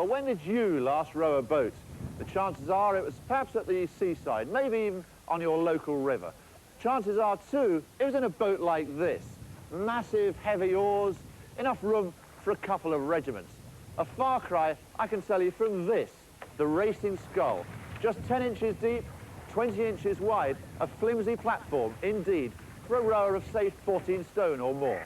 when did you last row a boat? The chances are it was perhaps at the seaside, maybe even on your local river. Chances are, too, it was in a boat like this. Massive, heavy oars, enough room for a couple of regiments. A far cry, I can tell you, from this, the Racing Scull. Just 10 inches deep, 20 inches wide, a flimsy platform, indeed, for a rower of, say, 14 stone or more.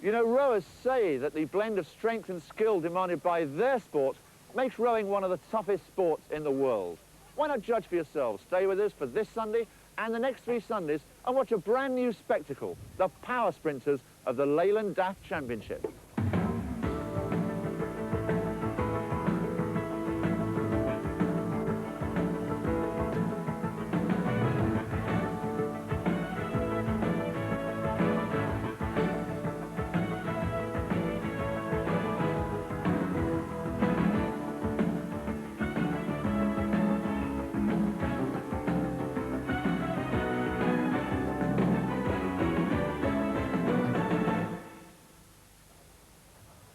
You know, rowers say that the blend of strength and skill demanded by their sport makes rowing one of the toughest sports in the world. Why not judge for yourselves? Stay with us for this Sunday and the next 3 Sundays and watch a brand new spectacle, the power sprinters of the Leyland Daf Championship.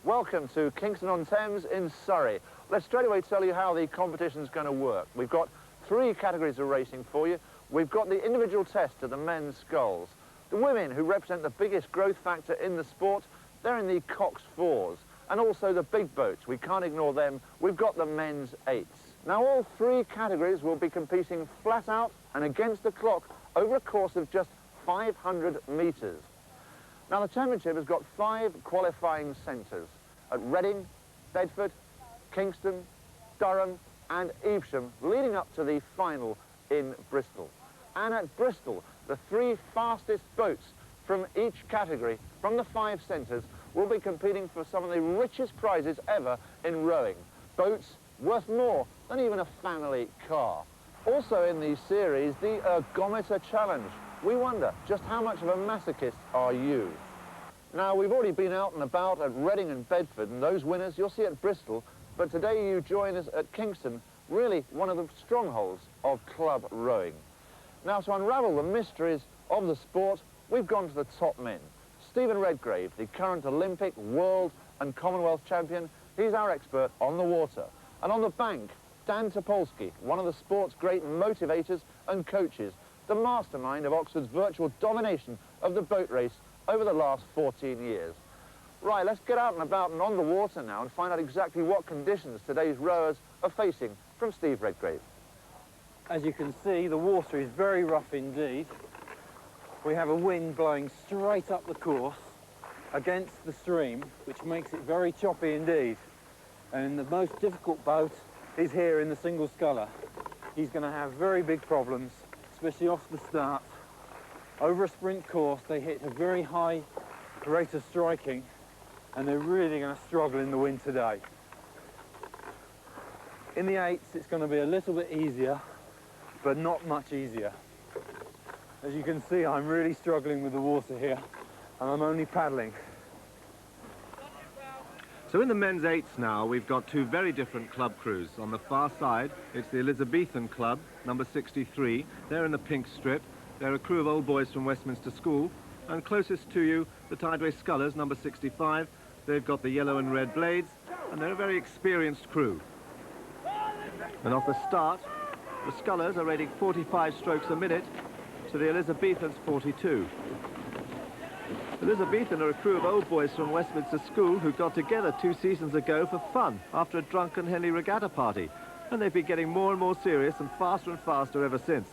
Welcome to Kingston-on-Thames in Surrey. Let's straight away tell you how the competition's going to work. We've got 3 categories of racing for you. We've got the individual test of the men's sculls. The women, who represent the biggest growth factor in the sport, they're in the Cox 4s. And also the big boats, we can't ignore them. We've got the men's 8s. Now all 3 categories will be competing flat out and against the clock over a course of just 500 metres. Now the championship has got 5 qualifying centres at Reading, Bedford, Kingston, Durham and Evesham, leading up to the final in Bristol. And at Bristol, the 3 fastest boats from each category, from the 5 centres, will be competing for some of the richest prizes ever in rowing. Boats worth more than even a family car. Also in the series, the Ergometer Challenge. We wonder, just how much of a masochist are you? Now, we've already been out and about at Reading and Bedford, and those winners you'll see at Bristol, but today you join us at Kingston, really one of the strongholds of club rowing. Now, to unravel the mysteries of the sport, we've gone to the top men. Steve Redgrave, the current Olympic, World and Commonwealth champion, he's our expert on the water. And on the bank, Dan Topolsky, one of the sport's great motivators and coaches, the mastermind of Oxford's virtual domination of the boat race over the last 14 years. Right, let's get out and about and on the water now and find out exactly what conditions today's rowers are facing from Steve Redgrave. As you can see, the water is very rough indeed. We have a wind blowing straight up the course against the stream, which makes it very choppy indeed. And the most difficult boat is here in the single sculler. He's going to have very big problems, especially off the start. Over a sprint course, they hit a very high rate of striking, and they're really going to struggle in the wind today. In the 8s, it's going to be a little bit easier, but not much easier. As you can see, I'm really struggling with the water here, and I'm only paddling. So in the men's 8s now, we've got 2 very different club crews. On the far side, it's the Elizabethan Club, number 63. They're in the pink strip. They're a crew of old boys from Westminster School. And closest to you, the Tideway Scullers, number 65. They've got the yellow and red blades, and they're a very experienced crew. And off the start, the Scullers are rating 45 strokes a minute to the Elizabethans' 42. Elizabethan are a crew of old boys from Westminster School who got together 2 seasons ago for fun after a drunken Henley regatta party. And they've been getting more and more serious and faster ever since.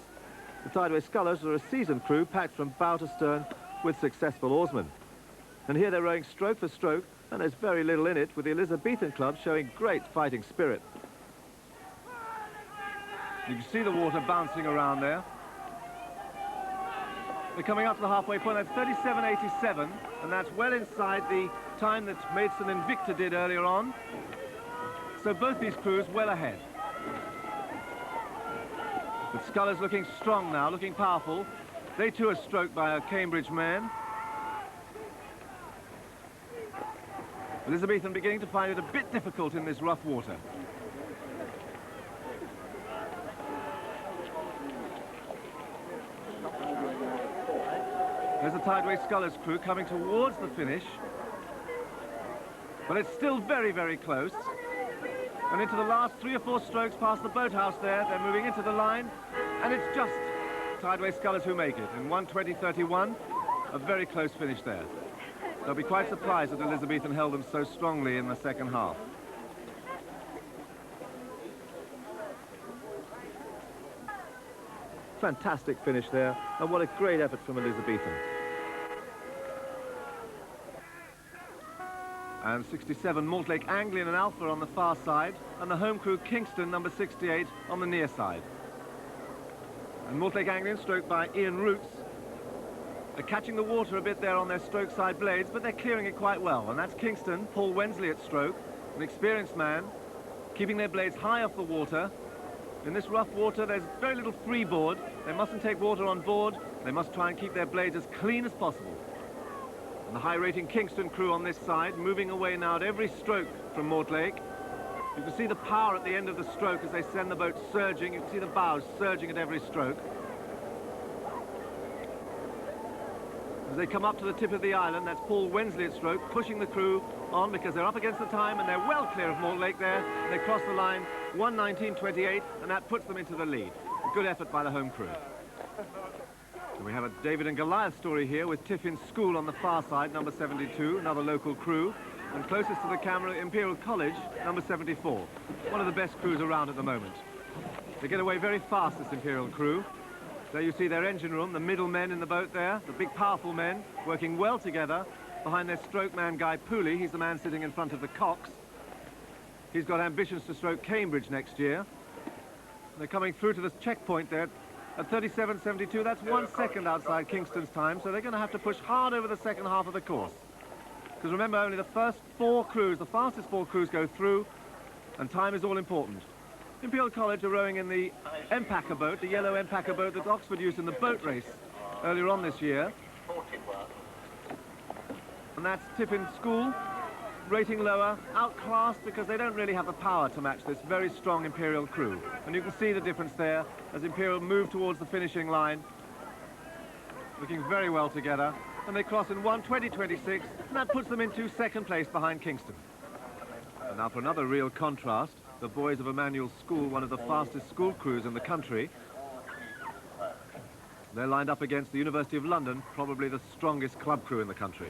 The Tideway Scullers are a seasoned crew packed from bow to stern with successful oarsmen. And here they're rowing stroke for stroke, and there's very little in it, with the Elizabethan Club showing great fighting spirit. You can see the water bouncing around there. They're coming up to the halfway point. That's 37.87, and that's well inside the time that Maidstone and Victor did earlier on. So both these crews well ahead. But Scullers looking strong now, looking powerful. They too are stroked by a Cambridge man. Elizabethan beginning to find it a bit difficult in this rough water. There's the Tideway Scullers crew coming towards the finish. But it's still very close. And into the last 3 or 4 strokes past the boathouse there. They're moving into the line, and it's just Tideway Scullers who make it. In 1:20.31, a very close finish there. They'll be quite surprised that Elizabethan held them so strongly in the second half. Fantastic finish there, and what a great effort from Elizabethan. And 67 Mortlake Anglian and Alpha on the far side, and the home crew Kingston, number 68, on the near side. And Mortlake Anglian, stroked by Ian Roots, are catching the water a bit there on their stroke side blades, but they're clearing it quite well. And that's Kingston, Paul Wensley at stroke, an experienced man, keeping their blades high off the water. In this rough water, there's very little freeboard. They mustn't take water on board. They must try and keep their blades as clean as possible. And the high-rating Kingston crew on this side, moving away now at every stroke from Mortlake. You can see the power at the end of the stroke as they send the boat surging. You can see the bows surging at every stroke. As they come up to the tip of the island, that's Paul Wensley at stroke, pushing the crew on because they're up against the time and they're well clear of Mortlake there. They cross the line 1:19.28, and that puts them into the lead. A good effort by the home crew. So we have a David and Goliath story here with Tiffin School on the far side, number 72, another local crew. And closest to the camera, Imperial College, number 74. One of the best crews around at the moment. They get away very fast, this Imperial crew. There you see their engine room, the middle men in the boat there, the big powerful men working well together behind their stroke man Guy Pooley. He's the man sitting in front of the cocks. He's got ambitions to stroke Cambridge next year. They're coming through to this checkpoint there at 37.72. That's 1 second outside Kingston's time, so they're going to have to push hard over the second half of the course. Because remember, only the first 4 crews, the fastest 4 crews go through, and time is all important. Imperial College are rowing in the Empacker boat, the yellow Empacker boat that Oxford used in the boat race earlier on this year. And that's Tiffin School, rating lower, outclassed because they don't really have the power to match this very strong Imperial crew. And you can see the difference there as Imperial move towards the finishing line, looking very well together. And they cross in 1:20.26, and that puts them into second place behind Kingston. And now for another real contrast, the boys of Emmanuel School, one of the fastest school crews in the country. They're lined up against the University of London, probably the strongest club crew in the country.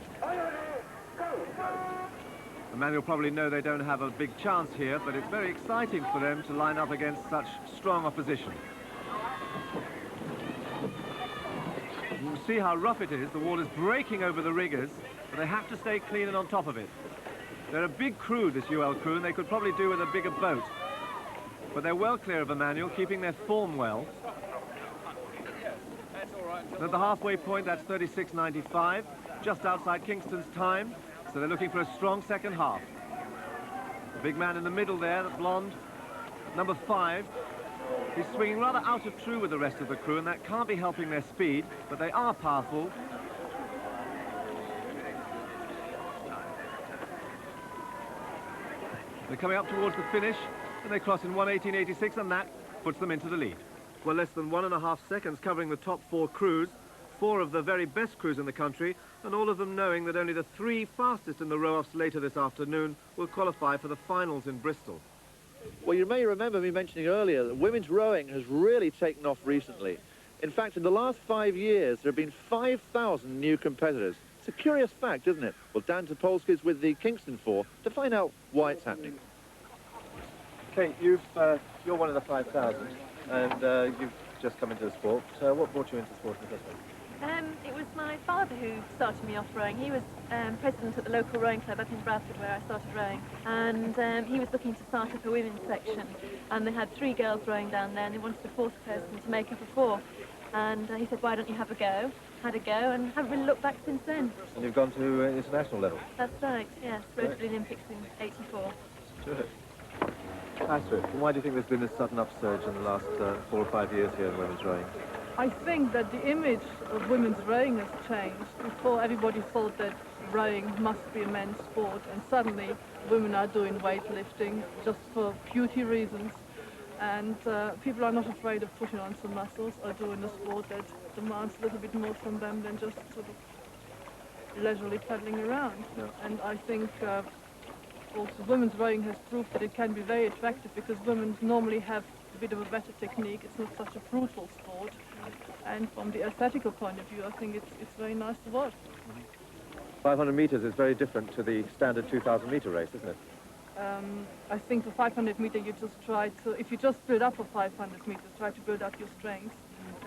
Emmanuel probably know they don't have a big chance here, but it's very exciting for them to line up against such strong opposition. You can see how rough it is. The water's breaking over the riggers, but they have to stay clean and on top of it. They're a big crew, this UL crew, and they could probably do with a bigger boat. But they're well clear of Emmanuel, keeping their form well. And at the halfway point, that's 36.95, just outside Kingston's time. So they're looking for a strong second half. The big man in the middle there, the blonde, number 5. He's swinging rather out of true with the rest of the crew, and that can't be helping their speed, but they are powerful. They're coming up towards the finish, and they cross in 1:18.86, and that puts them into the lead. Well, less than 1.5 seconds covering the top 4 crews, 4 of the very best crews in the country, and all of them knowing that only the 3 fastest in the row-offs later this afternoon will qualify for the finals in Bristol. Well, you may remember me mentioning earlier that women's rowing has really taken off recently. In fact, in the last 5 years, there have been 5,000 new competitors. It's a curious fact, isn't it? Well, Dan Topolsky's with the Kingston 4 to find out why it's happening. Kate, you're one of the 5,000, and you've just come into the sport. So what brought you into sport in the first place? It was my father who started me off rowing. He was president at the local rowing club up in Bradford where I started rowing, and he was looking to start up a women's section, and they had 3 girls rowing down there and they wanted a 4th person to make up a 4, and he said, why don't you have a go? Had a go and haven't really looked back since then. And you've gone to international level? That's right, yes, rowed to the Olympics in '84. Sure. Astrid, why do you think there's been this sudden upsurge in the last 4 or 5 years here in women's rowing? I think that the image of women's rowing has changed. Before, everybody thought that rowing must be a men's sport, and suddenly women are doing weightlifting just for beauty reasons. And people are not afraid of putting on some muscles or doing a sport that demands a little bit more from them than just sort of leisurely paddling around. Yeah. And I think also women's rowing has proved that it can be very attractive because women normally have a bit of a better technique. It's not such a brutal sport. And from the aesthetical point of view, I think it's very nice to watch. 500 metres is very different to the standard 2,000 metre race, isn't it? I think for 500 meter you just try to, if you just build up for 500 meters, try to build up your strength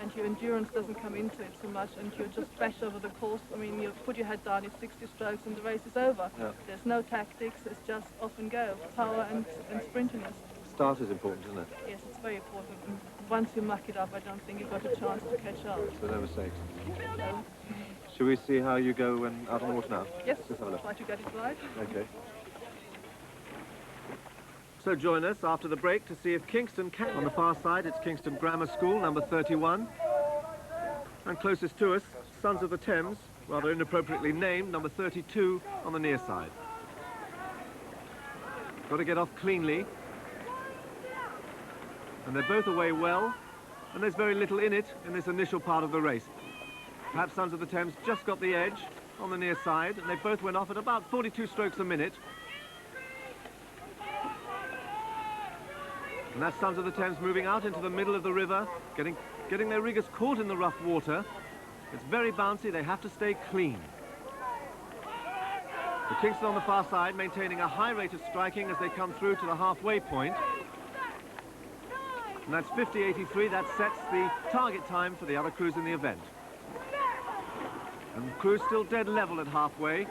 and your endurance doesn't come into it so much and you just bash over the course. I mean, you put your head down, it's 60 strokes and the race is over. Yeah. There's no tactics, it's just off and go, power and sprintiness. Start is important, isn't it? Yes, it's very important. And once you muck it up, I don't think you've got a chance to catch up. So no mistakes. So, Shall we see how you go when out on the water now? yes, Let's have a look. try to get it right. Okay. So join us after the break to see if Kingston can. On the far side, it's Kingston Grammar School, number 31. And closest to us, Sons of the Thames, rather inappropriately named, number 32 on the near side. Got to get off cleanly. And they're both away well, and there's very little in it in this initial part of the race. Perhaps Sons of the Thames just got the edge on the near side, and they both went off at about 42 strokes a minute. And that's Sons of the Thames moving out into the middle of the river, getting their riggers caught in the rough water. It's very bouncy, they have to stay clean. The Kingston on the far side maintaining a high rate of striking as they come through to the halfway point. And that's 50.83, that sets the target time for the other crews in the event. And the crew's still dead level at halfway.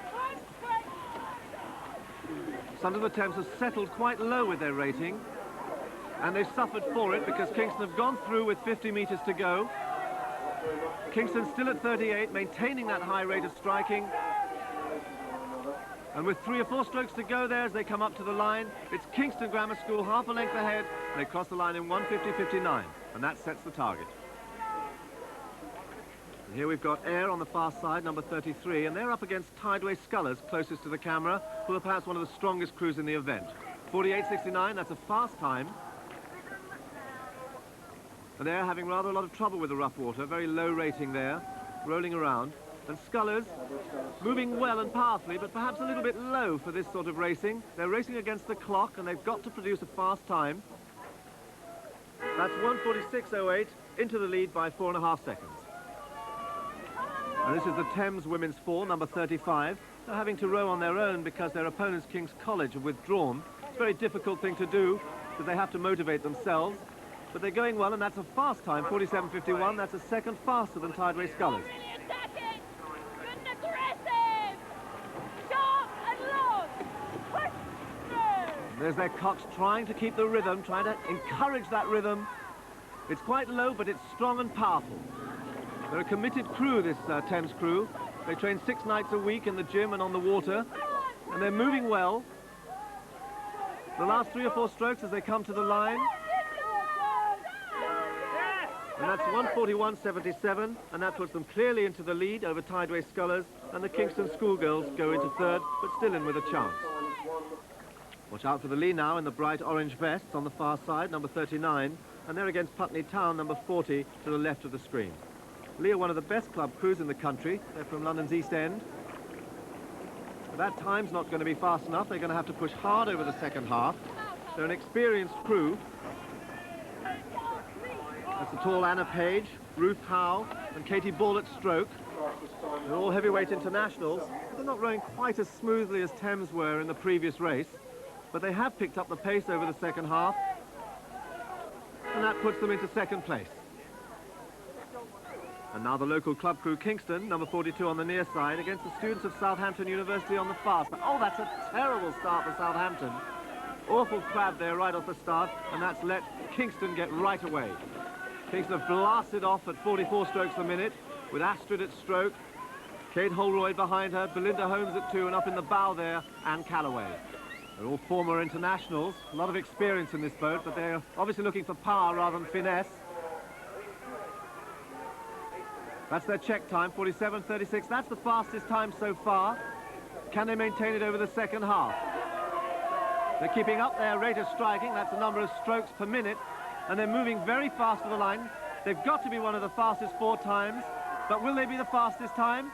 Sons of the Thames have settled quite low with their rating. And they've suffered for it because Kingston have gone through with 50 metres to go. Kingston still at 38, maintaining that high rate of striking. And with 3 or 4 strokes to go there as they come up to the line, it's Kingston Grammar School half a length ahead. They cross the line in 1:50.59, and that sets the target. And here we've got Air on the far side, number 33, and they're up against Tideway Scullers, closest to the camera, who are perhaps one of the strongest crews in the event. 48.69, that's a fast time. And they're having rather a lot of trouble with the rough water, very low rating there, rolling around. And Scullers moving well and powerfully, but perhaps a little bit low for this sort of racing. They're racing against the clock, and they've got to produce a fast time. That's 1:46.08, into the lead by 4.5 seconds. And this is the Thames Women's 4, number 35. They're having to row on their own because their opponents, King's College, have withdrawn. It's a very difficult thing to do, because they have to motivate themselves. But they're going well, and that's a fast time, 47.51. That's a second faster than Tideway Scullers. There's their cocks trying to keep the rhythm, trying to encourage that rhythm. It's quite low, but it's strong and powerful. They're a committed crew, this Thames crew. They train 6 nights a week in the gym and on the water, and they're moving well. The last 3 or 4 strokes as they come to the line. And that's 1:41.77, and that puts them clearly into the lead over Tideway Scullers, and the Kingston Schoolgirls go into third, but still in with a chance. Watch out for the lead now in the bright orange vests on the far side, number 39, and they're against Putney Town, number 40, to the left of the screen. Lee are one of the best club crews in the country. They're from London's East End. But that time's not going to be fast enough. They're going to have to push hard over the second half. They're an experienced crew. That's the tall Anna Page, Ruth Howe, and Katie Ball at stroke. They're all heavyweight internationals. They're not rowing quite as smoothly as Thames were in the previous race, but they have picked up the pace over the second half, and that puts them into second place. And now the local club crew, Kingston, number 42 on the near side, against the students of Southampton University on the far side. Oh, that's a terrible start for Southampton. Awful crab there right off the start, and that's let Kingston get right away. Kingston have blasted off at 44 strokes a minute, with Astrid at stroke, Kate Holroyd behind her, Belinda Holmes at 2, and up in the bow there, Anne Calloway. They're all former internationals, a lot of experience in this boat, but they're obviously looking for power rather than finesse. That's their check time, 47.36. That's the fastest time so far. Can they maintain it over the second half? They're keeping up their rate of striking. That's the number of strokes per minute. And they're moving very fast to the line. They've got to be one of the fastest 4 times. But will they be the fastest time?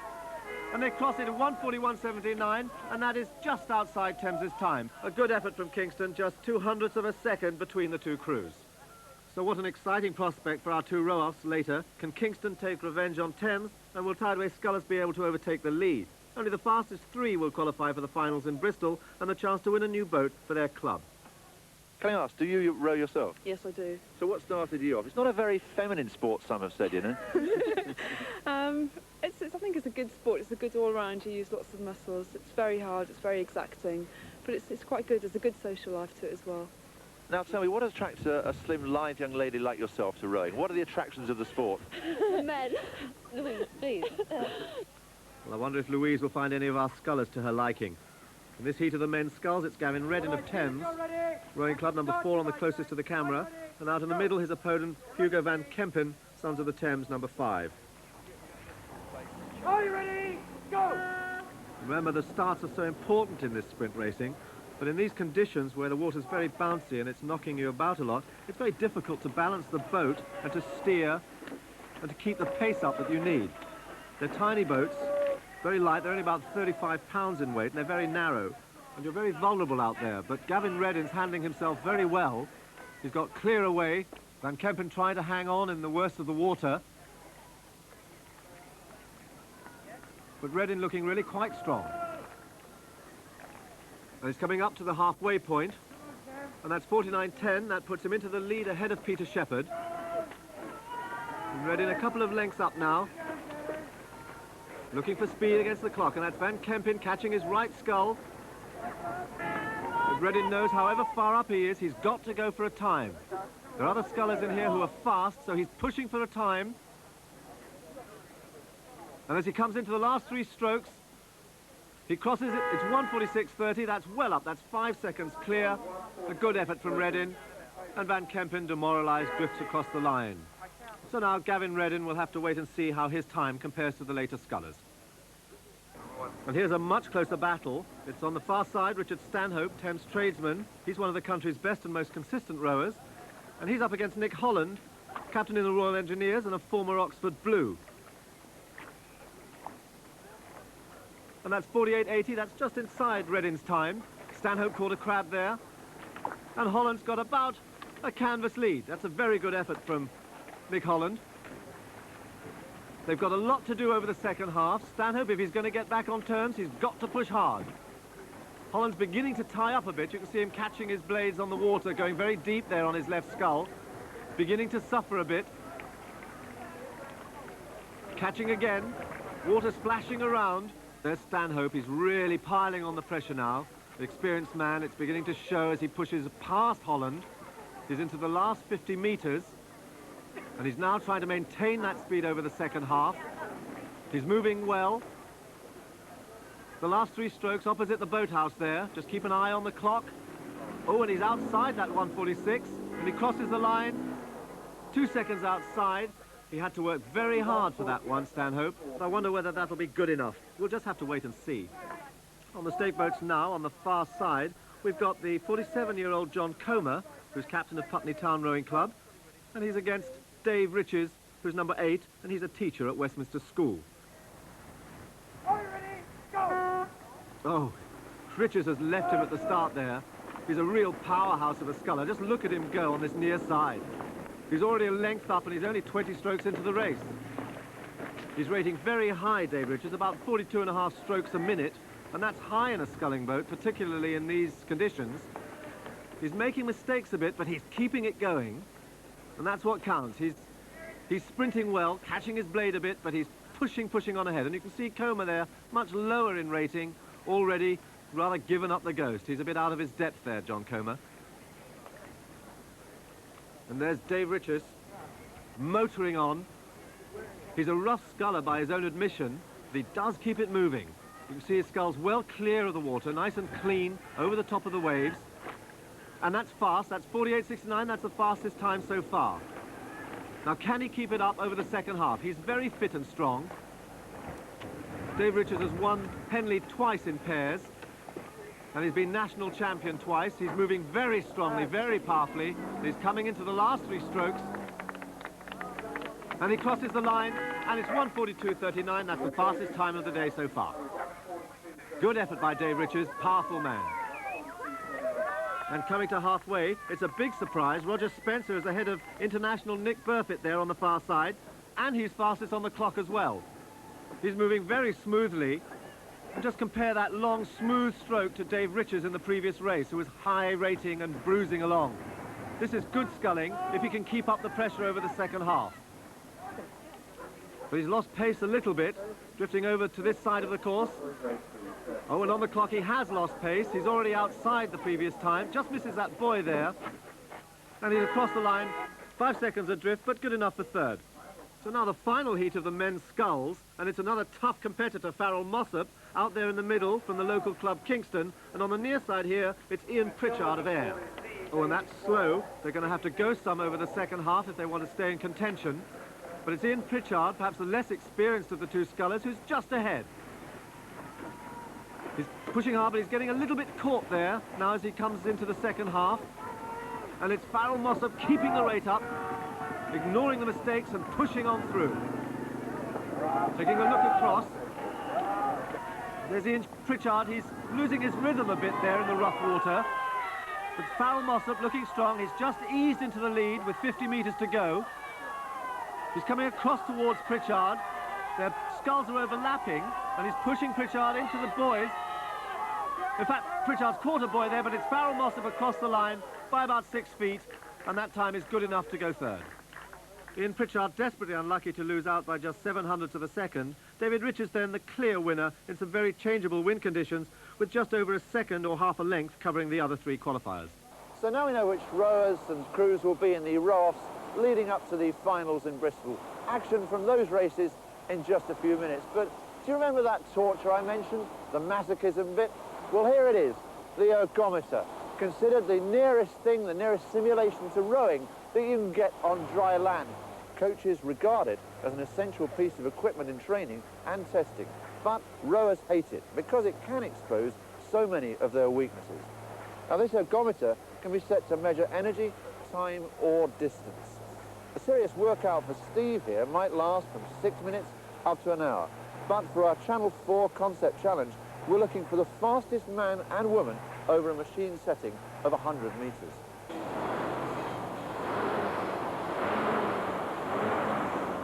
And they cross it at 1:41.79, and that is just outside Thames's time. A good effort from Kingston, just 2/100ths of a second between the two crews. So what an exciting prospect for our two row-offs later. Can Kingston take revenge on Thames, and will Tideway Scullers be able to overtake the lead? Only the fastest three will qualify for the finals in Bristol, and the chance to win a new boat for their club. Can I ask, do you row yourself? Yes, I do. So what started you off? It's not a very feminine sport, some have said, you know. I think it's a good sport. It's a good all-round. You use lots of muscles. It's very hard. It's very exacting, but it's quite good. There's a good social life to it as well. Now tell me, what attracts a slim, lithe young lady like yourself to rowing? What are the attractions of the sport? Men. Louise, please. Well, I wonder if Louise will find any of our scullers to her liking. In this heat of the men's sculls, it's Gavin Reddin of Thames, rowing club number 4 on the closest to the camera, and out in the middle his opponent, Hugo van Kempen, Sons of the Thames, number 5. Are you ready? Go! Remember, the starts are so important in this sprint racing, but in these conditions where the water's very bouncy and it's knocking you about a lot, it's very difficult to balance the boat and to steer and to keep the pace up that you need. They're tiny boats, very light, they're only about 35 pounds in weight, and they're very narrow, and you're very vulnerable out there. But Gavin Reddin's handling himself very well. He's got clear away. Van Kempen trying to hang on in the worst of the water. But Reddin looking really quite strong. And he's coming up to the halfway point, and that's 49.10. That puts him into the lead ahead of Peter Shepherd. And Reddin a couple of lengths up now, looking for speed against the clock, and that's Van Kempen catching his right scull. But Reddin knows however far up he is, he's got to go for a time. There are other scullers in here who are fast, so he's pushing for a time. And as he comes into the last 3 strokes, he crosses it. It's 1:46.30. That's well up. That's 5 seconds clear. A good effort from Reddin. And Van Kempen, demoralised, drifts across the line. So now Gavin Reddin will have to wait and see how his time compares to the later scullers. And here's a much closer battle. It's on the far side, Richard Stanhope, Thames tradesman. He's one of the country's best and most consistent rowers. And he's up against Nick Holland, captain in the Royal Engineers and a former Oxford Blue. And that's 48.80. That's just inside Reddin's time. Stanhope caught a crab there. And Holland's got about a canvas lead. That's a very good effort from Nick Holland. They've got a lot to do over the second half. Stanhope, if he's going to get back on terms, he's got to push hard. Holland's beginning to tie up a bit. You can see him catching his blades on the water, going very deep there on his left scull. Beginning to suffer a bit. Catching again. Water splashing around. There's Stanhope. He's really piling on the pressure now. The experienced man, it's beginning to show as he pushes past Holland. He's into the last 50 metres. And he's now trying to maintain that speed over the second half. He's moving well. The last 3 strokes opposite the boathouse there. Just keep an eye on the clock. Oh, and he's outside that 1:46. And he crosses the line. 2 seconds outside. He had to work very hard for that one, Stanhope. But I wonder whether that'll be good enough. We'll just have to wait and see. On the stake boats now, on the far side, we've got the 47-year-old John Comer, who's captain of Putney Town Rowing Club. And he's against Dave Riches, who's number 8, and he's a teacher at Westminster School. Are you ready? Go! Oh, Riches has left him at the start there. He's a real powerhouse of a sculler. Just look at him go on this near side. He's already a length up and he's only 20 strokes into the race. He's rating very high, Dave Riches, about 42.5 strokes a minute, and that's high in a sculling boat, particularly in these conditions. He's making mistakes a bit, but he's keeping it going, and that's what counts. He's sprinting well, catching his blade a bit, but he's pushing on ahead. And you can see Comer there, much lower in rating, already rather given up the ghost. He's a bit out of his depth there, John Comer. And there's Dave Riches, motoring on. He's a rough sculler by his own admission, but he does keep it moving. You can see his scull's well clear of the water, nice and clean, over the top of the waves. And that's fast, that's 48.69, that's the fastest time so far. Now, can he keep it up over the second half? He's very fit and strong. Dave Riches has won Henley twice in pairs, and he's been national champion twice. He's moving very strongly, very powerfully. He's coming into the last 3 strokes. And he crosses the line, and it's 1:42.39. That's the fastest time of the day so far. Good effort by Dave Richards, powerful man. And coming to halfway, it's a big surprise. Roger Spencer is ahead of international Nick Burfitt there on the far side, and he's fastest on the clock as well. He's moving very smoothly. And just compare that long, smooth stroke to Dave Richards in the previous race, who was high rating and bruising along. This is good sculling if he can keep up the pressure over the second half. But he's lost pace a little bit, drifting over to this side of the course. Oh, and on the clock he has lost pace. He's already outside the previous time, just misses that buoy there. And he's across the line, 5 seconds adrift, but good enough for third. So now the final heat of the men's sculls, and it's another tough competitor, Farrell Mossop, out there in the middle from the local club Kingston, and on the near side here, it's Ian Pritchard of Ayr. Oh, and that's slow. They're going to have to go some over the second half if they want to stay in contention. But it's Ian Pritchard, perhaps the less experienced of the two scullers, who's just ahead. He's pushing hard, but he's getting a little bit caught there now as he comes into the second half. And it's Farrell Mossop keeping the rate up, ignoring the mistakes and pushing on through. Taking a look across. There's Ian Pritchard. He's losing his rhythm a bit there in the rough water. But Farrell Mossop looking strong. He's just eased into the lead with 50 metres to go. He's coming across towards Pritchard. Their sculls are overlapping, and he's pushing Pritchard into the buoys. In fact, Pritchard's caught a buoy there, but it's Farrell Mossop across the line by about 6 feet, and that time is good enough to go third. Ian Pritchard desperately unlucky to lose out by just 700ths of a second. David Richards then the clear winner in some very changeable wind conditions, with just over a second or half a length covering the other three qualifiers. So now we know which rowers and crews will be in the row-offs leading up to the finals in Bristol. Action from those races in just a few minutes. But do you remember that torture I mentioned, the masochism bit? Well, here it is, the ergometer, considered the nearest thing, the nearest simulation to rowing that you can get on dry land. Coaches regard it as an essential piece of equipment in training and testing, but rowers hate it because it can expose so many of their weaknesses. Now, this ergometer can be set to measure energy, time or distance. A serious workout for Steve here might last from 6 minutes up to an hour. But for our Channel 4 concept challenge, we're looking for the fastest man and woman over a machine setting of 100 metres.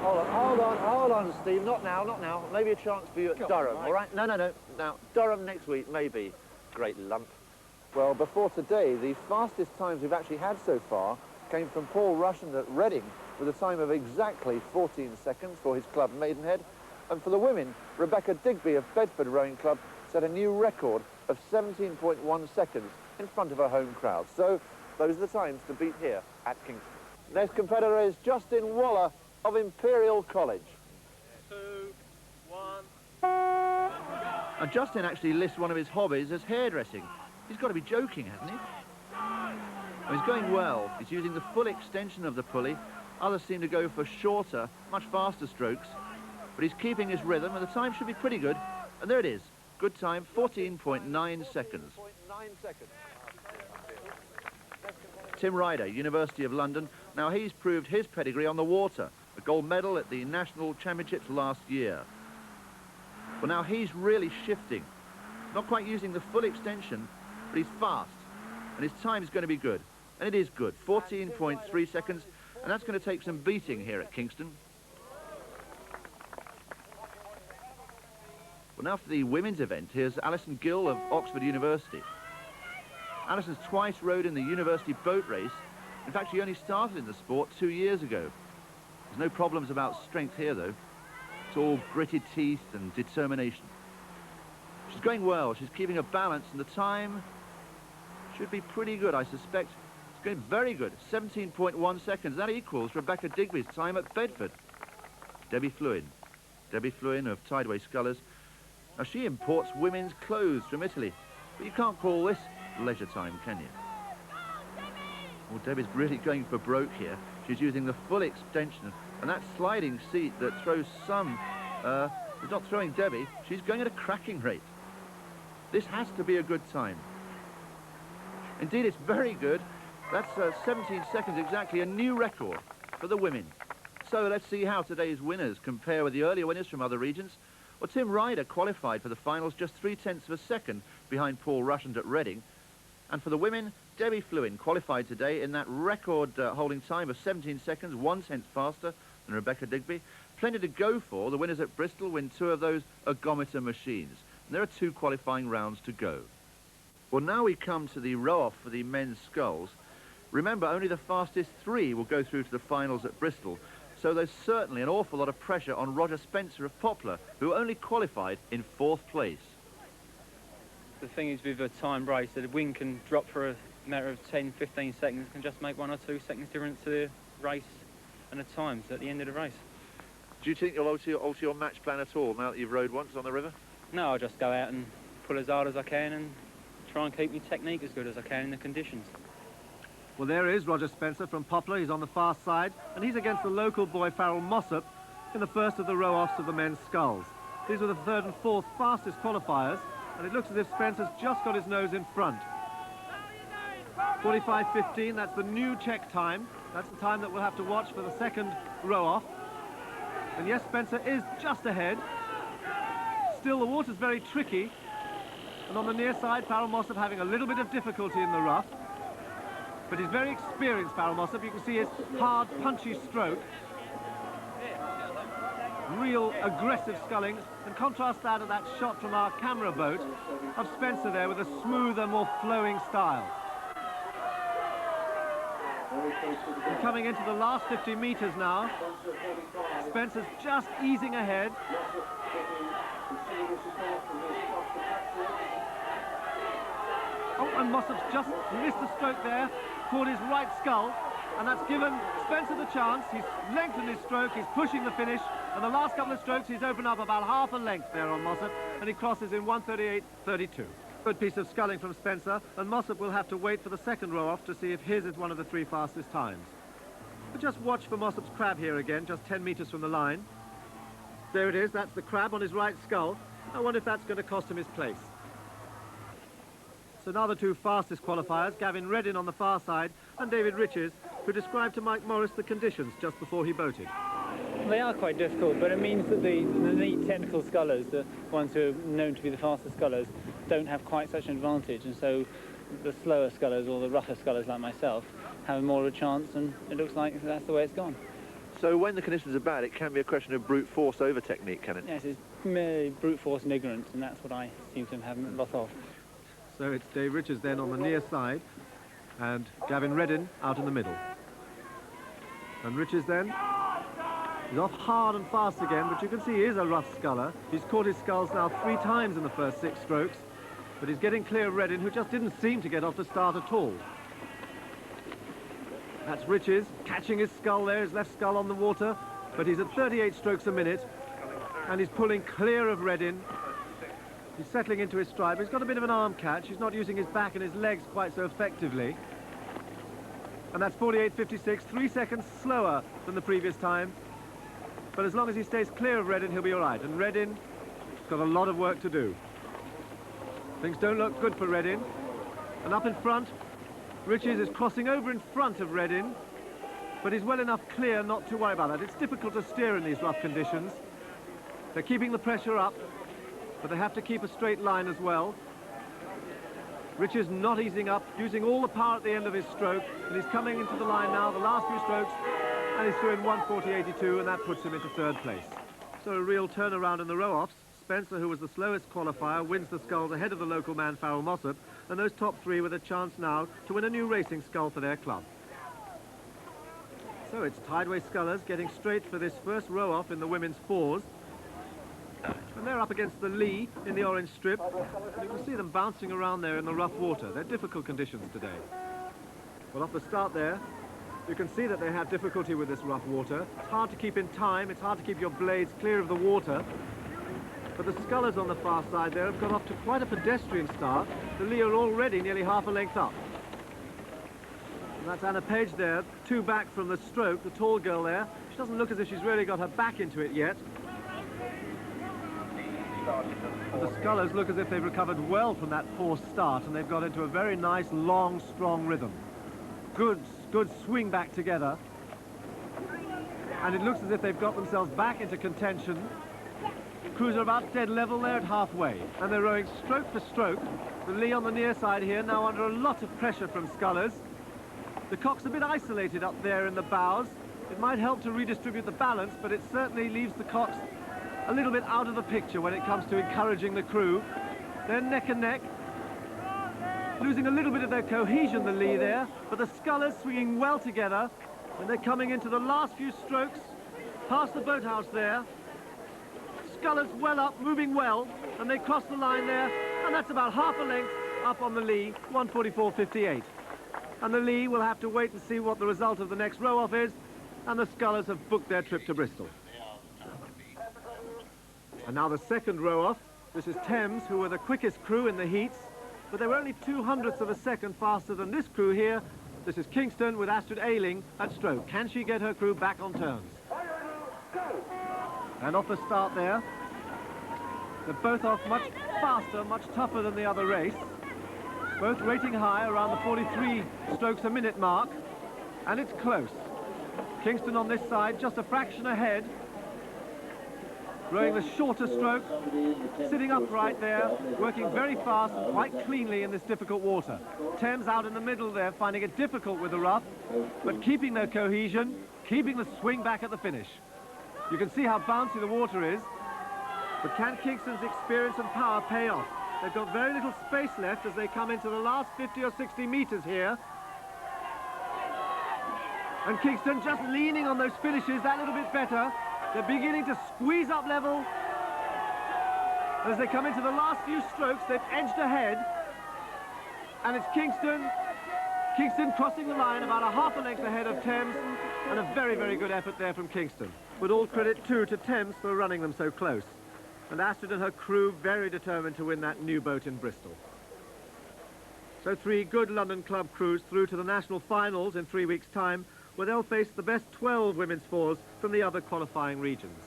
Hold on, Steve. Not now. Maybe a chance for you at Durham, all right? No. Now, Durham next week, maybe. Great lump. Well, before today, the fastest times we've actually had so far came from Paul Rushton at Reading with a time of exactly 14 seconds for his club Maidenhead. And for the women, Rebecca Digby of Bedford Rowing Club set a new record of 17.1 seconds in front of her home crowd. So those are the times to beat here at Kingston. Next competitor is Justin Waller of Imperial College. 2, 1. And Justin actually lists one of his hobbies as hairdressing. He's got to be joking, hasn't he? Well, he's going well. He's using the full extension of the pulley. Others seem to go for shorter, much faster strokes. But he's keeping his rhythm, and the time should be pretty good. And there it is. Good time, 14.9 seconds. Tim Ryder, University of London. Now, he's proved his pedigree on the water. A gold medal at the National Championships last year. Well, now he's really shifting. Not quite using the full extension, but he's fast. And his time is going to be good. And it is good, 14.3 seconds. And that's going to take some beating here at Kingston. Well, now for the women's event, here's Alison Gill of Oxford University. Alison's twice rowed in the university boat race. In fact, she only started in the sport 2 years ago. There's no problems about strength here, though. It's all gritted teeth and determination. She's going well. She's keeping a balance, and the time should be pretty good, I suspect. It's going very good, 17.1 seconds. That equals Rebecca Digby's time at Bedford. Debbie Fluin of Tideway Scullers. Now, she imports women's clothes from Italy, but you can't call this leisure time, can you? Well, Debbie's really going for broke here. She's using the full extension, and that sliding seat that throws some, is not throwing Debbie. She's going at a cracking rate. This has to be a good time. Indeed, it's very good. That's 17 seconds exactly, a new record for the women. So let's see how today's winners compare with the earlier winners from other regions. Well, Tim Ryder qualified for the finals just 0.3 of a second behind Paul Rushent at Reading. And for the women, Debbie Fluin qualified today in that record holding time of 17 seconds, 1 tenth faster than Rebecca Digby. Plenty to go for. The winners at Bristol win 2 of those Ergometer machines. And there are 2 qualifying rounds to go. Well, now we come to the row-off for the men's sculls. Remember, only the fastest 3 will go through to the finals at Bristol. So there's certainly an awful lot of pressure on Roger Spencer of Poplar, who only qualified in 4th place. The thing is with a timed race, that the wind can drop for a matter of 10-15 seconds, can just make 1 or 2 seconds difference to the race and the times at the end of the race. Do you think you'll alter your match plan at all now that you've rowed once on the river? No, I'll just go out and pull as hard as I can and try and keep my technique as good as I can in the conditions. Well, there is Roger Spencer from Poplar. He's on the far side, and he's against the local boy Farrell Mossop in the first of the row-offs of the men's sculls. These were the 3rd and 4th fastest qualifiers, and it looks as if Spencer's just got his nose in front. 45.15, that's the new check time. That's the time that we'll have to watch for the second row-off. And yes, Spencer is just ahead. Still, the water's very tricky, and on the near side, Farrell Mossop having a little bit of difficulty in the rough. But he's very experienced, Farrell Mossop. You can see his hard, punchy stroke. Real aggressive sculling. And contrast that to that shot from our camera boat of Spencer there with a smoother, more flowing style. And coming into the last 50 metres now, Spencer's just easing ahead. Oh, and Mossop's just missed a stroke there, caught his right skull, and that's given Spencer the chance. He's lengthened his stroke, he's pushing the finish, and the last couple of strokes he's opened up about half a length there on Mossop, and he crosses in 1:38.32. Good piece of sculling from Spencer, and Mossop will have to wait for the second row-off to see if his is one of the 3 fastest times. But just watch for Mossop's crab here again, just 10 metres from the line. There it is, that's the crab on his right skull. I wonder if that's going to cost him his place. So now the 2 fastest qualifiers, Gavin Reddin on the far side and David Riches, who described to Mike Morris the conditions just before he boated. They are quite difficult, but it means that the neat technical scullers, the ones who are known to be the fastest scullers, don't have quite such an advantage, and so the slower scullers or the rougher scullers like myself have more of a chance, and it looks like that's the way it's gone. So when the conditions are bad, it can be a question of brute force over technique, can it? Yes, it's merely brute force and ignorance, and that's what I seem to have a lot of. So it's Dave Riches then on the near side, and Gavin Reddin out in the middle. And Riches then, he's off hard and fast again, but you can see he is a rough sculler. He's caught his sculls now 3 times in the first 6 strokes, but he's getting clear of Reddin, who just didn't seem to get off the start at all. That's Riches, catching his skull there, his left skull on the water, but he's at 38 strokes a minute, and he's pulling clear of Reddin. He's settling into his stride, but he's got a bit of an arm catch. He's not using his back and his legs quite so effectively. And that's 48.56, 3 seconds slower than the previous time. But as long as he stays clear of Reddin, he'll be all right. And Reddin's got a lot of work to do. Things don't look good for Reddin. And up in front, Riches is crossing over in front of Reddin, but he's well enough clear not to worry about that. It's difficult to steer in these rough conditions. They're keeping the pressure up, but they have to keep a straight line as well. Riches not easing up, using all the power at the end of his stroke, and he's coming into the line now, the last few strokes, and he's through in 1:40.82, and that puts him into 3rd place. So a real turnaround in the row-offs. Spencer, who was the slowest qualifier, wins the sculls ahead of the local man Farrell Mossop, and those top 3 with a chance now to win a new racing scull for their club. So it's Tideway scullers getting straight for this first row-off in the women's 4s. And they're up against the lee in the orange strip. And you can see them bouncing around there in the rough water. They're difficult conditions today. Well, off the start there, you can see that they have difficulty with this rough water. It's hard to keep in time. It's hard to keep your blades clear of the water. But the scullers on the far side there have got off to quite a pedestrian start. The lee are already nearly half a length up. And that's Anna Page there, 2 back from the stroke, the tall girl there. She doesn't look as if she's really got her back into it yet. But the scullers look as if they've recovered well from that poor start, and they've got into a very nice, long, strong rhythm. Good swing back together. And it looks as if they've got themselves back into contention. Crews are about dead level there at halfway, and they're rowing stroke for stroke. The lee on the near side here now under a lot of pressure from scullers. The cock's a bit isolated up there in the bows. It might help to redistribute the balance, but it certainly leaves the cocks a little bit out of the picture when it comes to encouraging the crew. They're neck and neck, losing a little bit of their cohesion, the lee there, but the scullers swinging well together, and they're coming into the last few strokes, past the boathouse there. Scullers well up, moving well, and they cross the line there, and that's about half a length up on the lee, 144.58. And the lee will have to wait and see what the result of the next row-off is, and the scullers have booked their trip to Bristol. And now the second row-off. This is Thames, who were the quickest crew in the heats, but they were only 0.02 of a second faster than this crew here. This is Kingston with Astrid Ayling at stroke. Can she get her crew back on terms? And off the start there. They're both off much faster, much tougher than the other race. Both rating high around the 43 strokes a minute mark. And it's close. Kingston on this side, just a fraction ahead. Rowing the shorter stroke, sitting upright there, working very fast, quite cleanly in this difficult water. Thames out in the middle there, finding it difficult with the rough, but keeping their cohesion, keeping the swing back at the finish. You can see how bouncy the water is, but can Kingston's experience and power pay off? They've got very little space left as they come into the last 50 or 60 metres here. And Kingston just leaning on those finishes that little bit better. They're beginning to squeeze up level. As they come into the last few strokes, they've edged ahead. And it's Kingston. Kingston crossing the line about a half a length ahead of Thames. And a very, very good effort there from Kingston. But all credit, too, to Thames for running them so close. And Astrid and her crew very determined to win that new boat in Bristol. So 3 good London club crews through to the national finals in 3 weeks' time, where they'll face the best 12 women's fours from the other qualifying regions.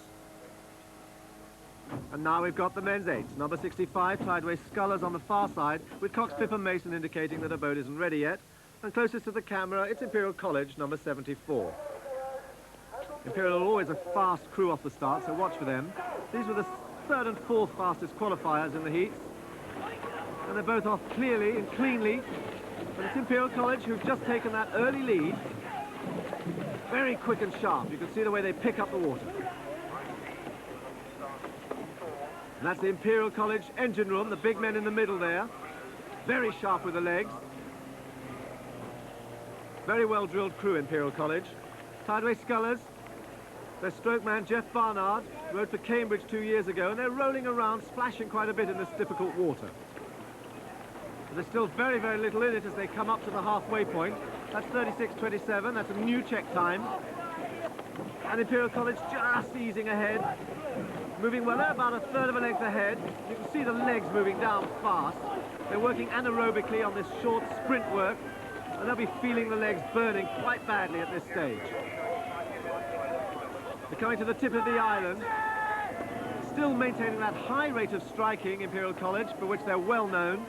And now we've got the men's eights. Number 65, Tideway Scullers on the far side, with Cox, Pip and Mason indicating that a boat isn't ready yet. And closest to the camera, it's Imperial College, number 74. Imperial are always a fast crew off the start, so watch for them. These were the 3rd and 4th fastest qualifiers in the heats. And they're both off clearly and cleanly. But it's Imperial College who've just taken that early lead. Very quick and sharp. You can see the way they pick up the water. And that's the Imperial College engine room, the big men in the middle there. Very sharp with the legs. Very well drilled crew, Imperial College. Tideway Scullers. Their stroke man, Jeff Barnard, rode for Cambridge 2 years ago, and they're rolling around, splashing quite a bit in this difficult water. But there's still very, very little in it as they come up to the halfway point. That's 36.27, that's a new check time. And Imperial College just easing ahead. Moving well, they're about a 1/3 of a length ahead. You can see the legs moving down fast. They're working anaerobically on this short sprint work, and they'll be feeling the legs burning quite badly at this stage. They're coming to the tip of the island. Still maintaining that high rate of striking, Imperial College, for which they're well known.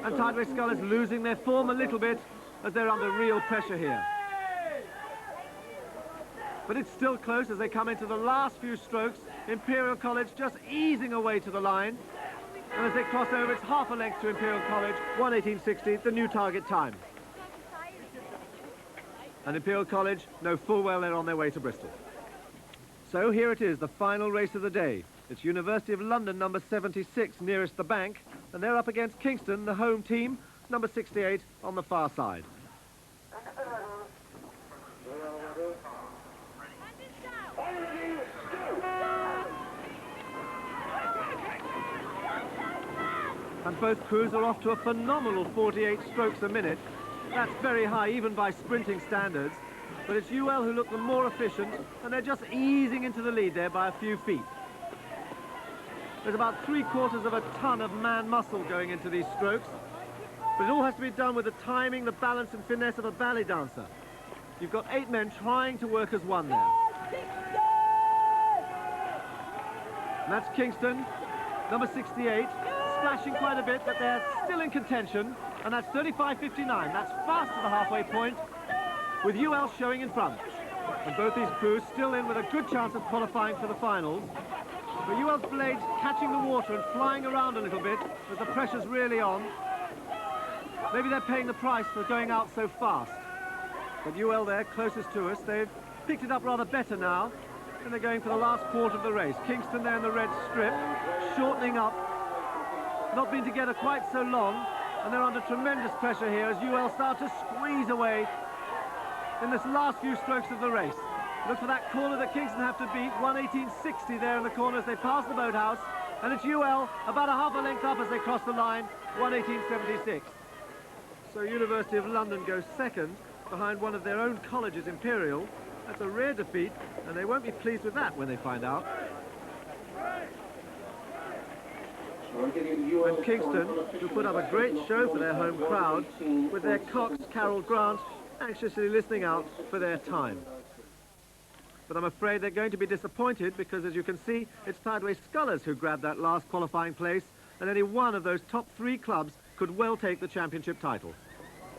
And Tideway Scullers losing their form a little bit as they're under real pressure here. But it's still close as they come into the last few strokes. Imperial College just easing away to the line. And as they cross over, it's half a length to Imperial College, 1:18.60, the new target time. And Imperial College know full well they're on their way to Bristol. So here it is, the final race of the day. It's University of London, number 76, nearest the bank, and they're up against Kingston, the home team, number 68, on the far side. And both crews are off to a phenomenal 48 strokes a minute. That's very high, even by sprinting standards. But it's UL who look the more efficient, and they're just easing into the lead there by a few feet. There's about 3/4 of a ton of man muscle going into these strokes. But it all has to be done with the timing, the balance and finesse of a ballet dancer. You've got 8 men trying to work as one there. And that's Kingston, number 68, splashing quite a bit, but they're still in contention. And that's 35.59. That's fast to the halfway point, with UL showing in front. And both these crews still in with a good chance of qualifying for the finals. But UL's blades catching the water and flying around a little bit as the pressure's really on. Maybe they're paying the price for going out so fast. But UL there, closest to us, they've picked it up rather better now. And they're going for the last quarter of the race. Kingston there in the red strip, shortening up. Not been together quite so long, and they're under tremendous pressure here as UL start to squeeze away in this last few strokes of the race. Look for that corner that Kingston have to beat, 1:18.60 there in the corner as they pass the boathouse, and it's UL about a half a length up as they cross the line, 1:18.76. So University of London goes second behind one of their own colleges, Imperial. That's a rare defeat, and they won't be pleased with that when they find out. And Kingston, who put up a great show for their home crowd, with their cox, Carol Grant, anxiously listening out for their time. But I'm afraid they're going to be disappointed because, as you can see, it's Tideway Scullers who grabbed that last qualifying place, and only one of those top 3 clubs could well take the championship title.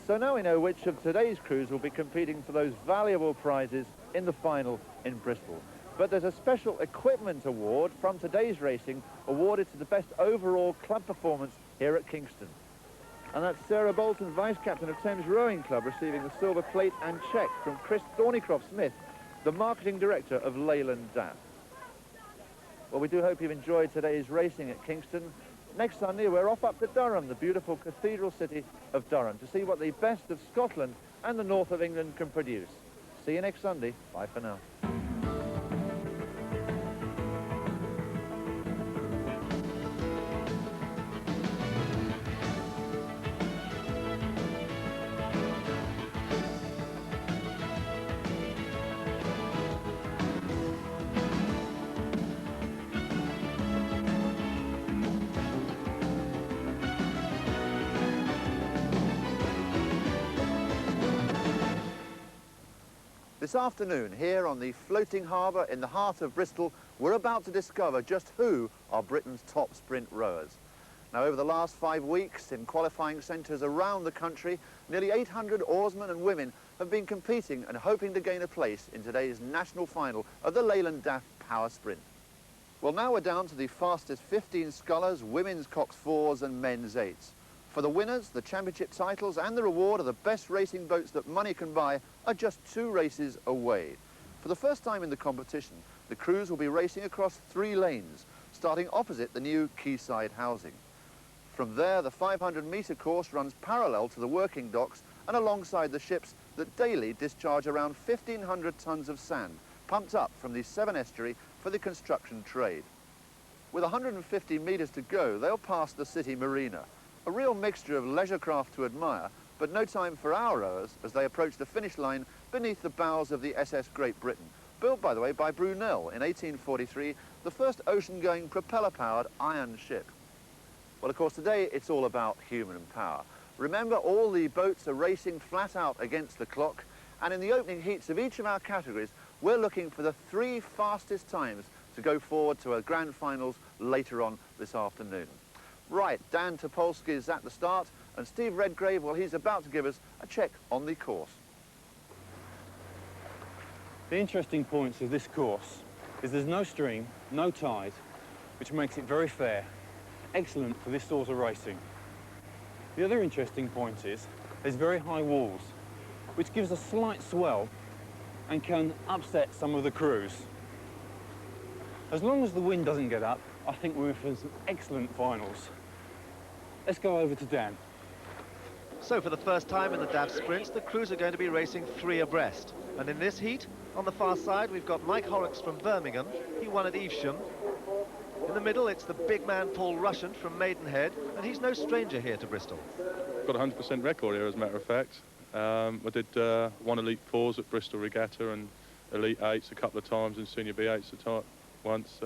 So now we know which of today's crews will be competing for those valuable prizes in the final in Bristol. But there's a special equipment award from today's racing awarded to the best overall club performance here at Kingston. And that's Sarah Bolton, Vice-Captain of Thames Rowing Club, receiving the silver plate and cheque from Chris Thornycroft-Smith, the Marketing Director of Leyland Daf. Well, we do hope you've enjoyed today's racing at Kingston. Next Sunday, we're off up to Durham, the beautiful cathedral city of Durham, to see what the best of Scotland and the north of England can produce. See you next Sunday. Bye for now. This afternoon, here on the floating harbour in the heart of Bristol, we're about to discover just who are Britain's top sprint rowers. Now, over the last 5 weeks, in qualifying centres around the country, nearly 800 oarsmen and women have been competing and hoping to gain a place in today's national final of the Leyland Daf Power Sprint. Well, now we're down to the fastest 15 scullers, women's cox 4s and men's 8s. For the winners, the championship titles and the reward of the best racing boats that money can buy are just 2 races away. For the first time in the competition, the crews will be racing across 3 lanes, starting opposite the new quayside housing. From there, the 500-metre course runs parallel to the working docks and alongside the ships that daily discharge around 1,500 tonnes of sand, pumped up from the Severn estuary for the construction trade. With 150 metres to go, they'll pass the city marina. A real mixture of leisure craft to admire, but no time for our rowers as they approach the finish line beneath the bows of the SS Great Britain, built, by the way, by Brunel in 1843, the first ocean-going propeller-powered iron ship. Well, of course, today it's all about human power. Remember, all the boats are racing flat out against the clock, and in the opening heats of each of our categories, we're looking for the 3 fastest times to go forward to our grand finals later on this afternoon. Right, Dan Topolsky is at the start, and Steve Redgrave, well, he's about to give us a check on the course. The interesting points of this course is there's no stream, no tide, which makes it very fair, excellent for this sort of racing. The other interesting point is there's very high walls, which gives a slight swell and can upset some of the crews. As long as the wind doesn't get up, I think we're in for some excellent finals. Let's go over to Dan. So for the first time in the Daf Sprints, the crews are going to be racing 3 abreast. And in this heat, on the far side, we've got Mike Horrocks from Birmingham. He won at Evesham. In the middle, it's the big man Paul Russian from Maidenhead, and he's no stranger here to Bristol. Got a 100% record here, as a matter of fact. I did 1 Elite 4s at Bristol Regatta and Elite 8s a couple of times and Senior B8s once.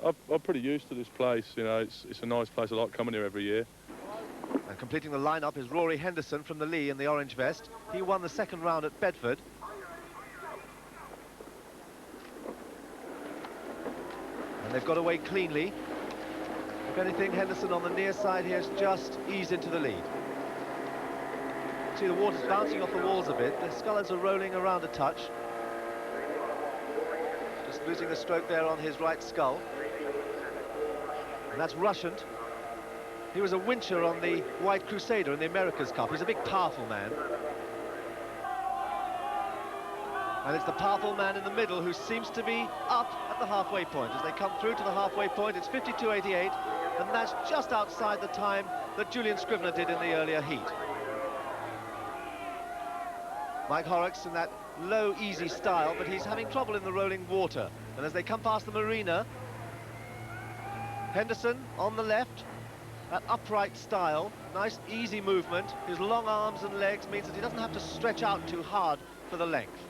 I'm pretty used to this place, you know, it's a nice place. I like coming here every year. And completing the lineup is Rory Henderson from the Lee in the orange vest. He won the 2nd round at Bedford. And they've got away cleanly. If anything, Henderson on the near side here has just eased into the lead. See, the water's bouncing off the walls a bit. The scullers are rolling around a touch. just losing a stroke there on his right skull. And that's Rushant. He was a wincher on the White Crusader in the America's Cup. He's a big, powerful man. And it's the powerful man in the middle who seems to be up at the halfway point. As they come through to the halfway point, it's 52.88, and that's just outside the time that Julian Scrivener did in the earlier heat. Mike Horrocks in that low, easy style, but he's having trouble in the rolling water. And as they come past the marina, Henderson on the left, that upright style, nice, easy movement. His long arms and legs means that he doesn't have to stretch out too hard for the length.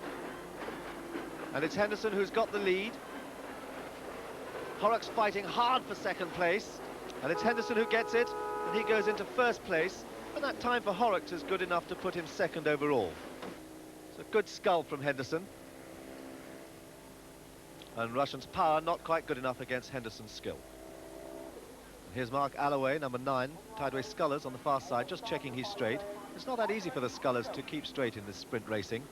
And it's Henderson who's got the lead. Horrocks fighting hard for second place, and it's Henderson who gets it, and he goes into first place, and that time for Horrocks is good enough to put him second overall. It's a good scull from Henderson. And Russian's power not quite good enough against Henderson's skill. And here's Mark Alloway, number 9, Tideway Scullers on the far side, just checking he's straight. It's not that easy for the Scullers to keep straight in this sprint racing.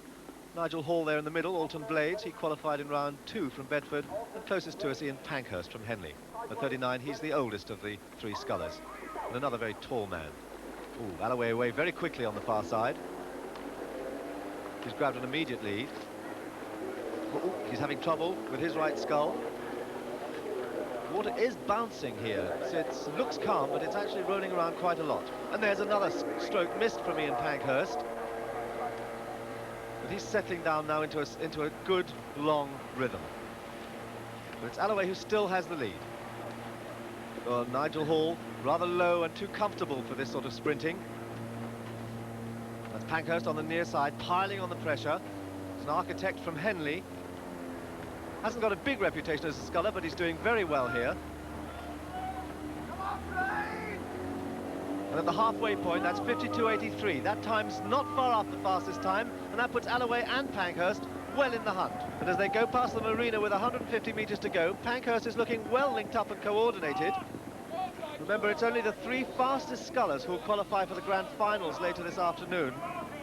Nigel Hall there in the middle, Alton Blades, he qualified in round 2 from Bedford, and closest to us Ian Pankhurst from Henley. At 39, he's the oldest of the 3 Scullers, and another very tall man. Ooh, Alloway away very quickly on the far side. He's grabbed an immediate lead. Ooh, he's having trouble with his right skull. Water is bouncing here. It looks calm, but it's actually rolling around quite a lot. And there's another stroke missed from Ian Pankhurst. But he's settling down now into a good, long rhythm. But it's Alloway who still has the lead. Well, Nigel Hall, rather low and too comfortable for this sort of sprinting. That's Pankhurst on the near side, piling on the pressure. He's an architect from Henley. Hasn't got a big reputation as a sculler, but he's doing very well here. And at the halfway point, that's 52.83. That time's not far off the fastest time, and that puts Alloway and Pankhurst well in the hunt. And as they go past the marina with 150 metres to go, Pankhurst is looking well linked up and coordinated. Remember, it's only the 3 fastest scullers who'll qualify for the grand finals later this afternoon,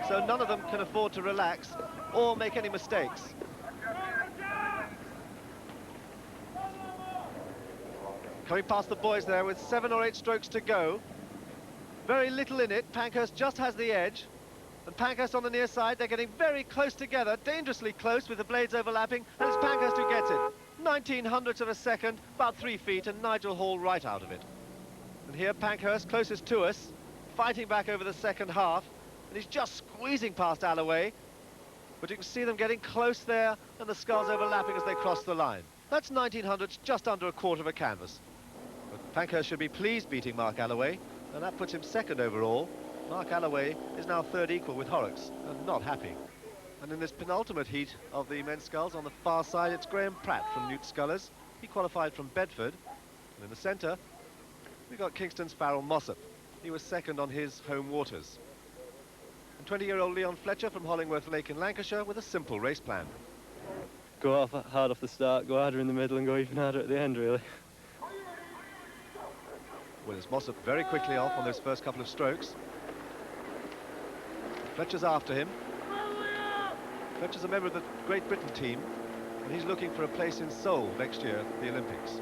so none of them can afford to relax or make any mistakes. Coming past the boys there with 7 or 8 strokes to go. Very little in it. Pankhurst just has the edge. And Pankhurst on the near side, they're getting very close together, dangerously close with the blades overlapping, and it's Pankhurst who gets it. 1900ths of a second, about 3 feet, and Nigel Hall right out of it. And here Pankhurst, closest to us, fighting back over the second half, and he's just squeezing past Alloway. But you can see them getting close there, and the sculls overlapping as they cross the line. That's 1900ths, just under a quarter of a canvas. But Pankhurst should be pleased beating Mark Alloway, and that puts him second overall. Mark Alloway is now third equal with Horrocks, and not happy. And in this penultimate heat of the men's sculls on the far side, it's Graham Pratt from Newt Scullers. He qualified from Bedford. And in the centre, we've got Kingston's Farrell Mossop. He was second on his home waters. And 20-year-old Leon Fletcher from Hollingworth Lake in Lancashire with a simple race plan. Go hard off the start, go harder in the middle, and go even harder at the end, really. Well, it's Mossop very quickly off on those first couple of strokes. Fletcher's after him. Fletcher's a member of the Great Britain team, and he's looking for a place in Seoul next year at the Olympics.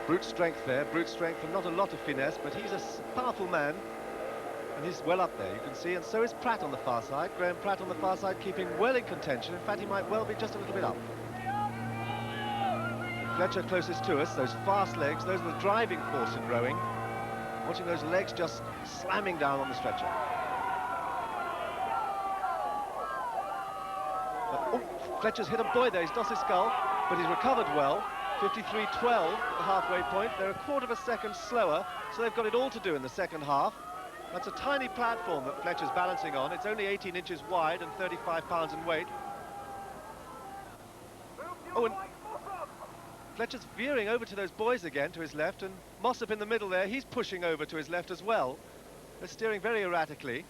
Brute strength there, brute strength and not a lot of finesse, but he's a powerful man, and he's well up there, you can see, and so is Pratt on the far side. Graham Pratt on the far side keeping well in contention. In fact, he might well be just a little bit up. Fletcher closest to us, those fast legs, those are the driving force in rowing. Watching those legs just slamming down on the stretcher. Fletcher's hit a buoy there, he's lost his scull, but he's recovered well. 53.12 at the halfway point. They're a quarter of a second slower, so they've got it all to do in the second half. That's a tiny platform that Fletcher's balancing on. It's only 18 inches wide and 35 pounds in weight. Oh, and Fletcher's veering over to those buoys again, to his left, and Mossop in the middle there, he's pushing over to his left as well. They're steering very erratically.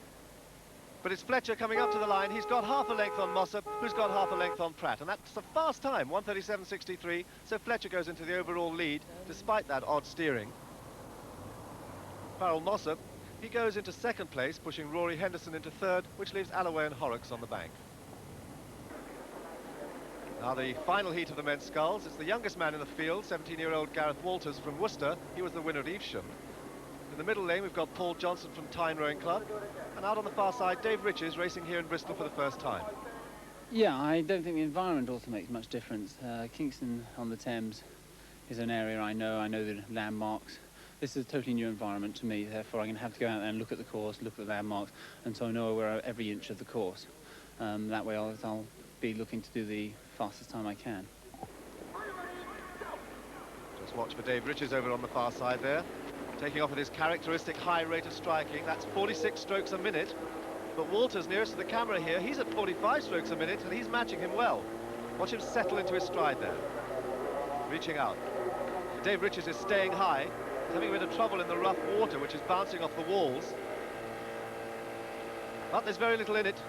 But it's Fletcher coming up to the line. He's got half a length on Mossop, who's got half a length on Pratt. And that's a fast time, 1:37.63. So Fletcher goes into the overall lead, despite that odd steering. Farrell Mossop, He goes into second place, pushing Rory Henderson into third, which leaves Alloway and Horrocks on the bank. Now the final heat of the men's sculls. It's the youngest man in the field, 17-year-old Gareth Walters from Worcester. He was the winner at Evesham. In the middle lane, we've got Paul Johnson from Tyne Rowing Club. And out on the far side, Dave Riches racing here in Bristol for the first time. Yeah, I don't think the environment also makes much difference. Kingston on the Thames is an area I know the landmarks. This is a totally new environment to me, therefore I'm going to have to go out there and look at the course, look at the landmarks, and so I know where every inch of the course. That way I'll be looking to do the fastest time I can. Just watch for Dave Riches over on the far side there. Taking off with his characteristic high rate of striking. That's 46 strokes a minute. But Walters, nearest to the camera here, he's at 45 strokes a minute, and he's matching him well. Watch him settle into his stride there. Reaching out. Dave Riches is staying high. He's having a bit of trouble in the rough water, which is bouncing off the walls. But there's very little in it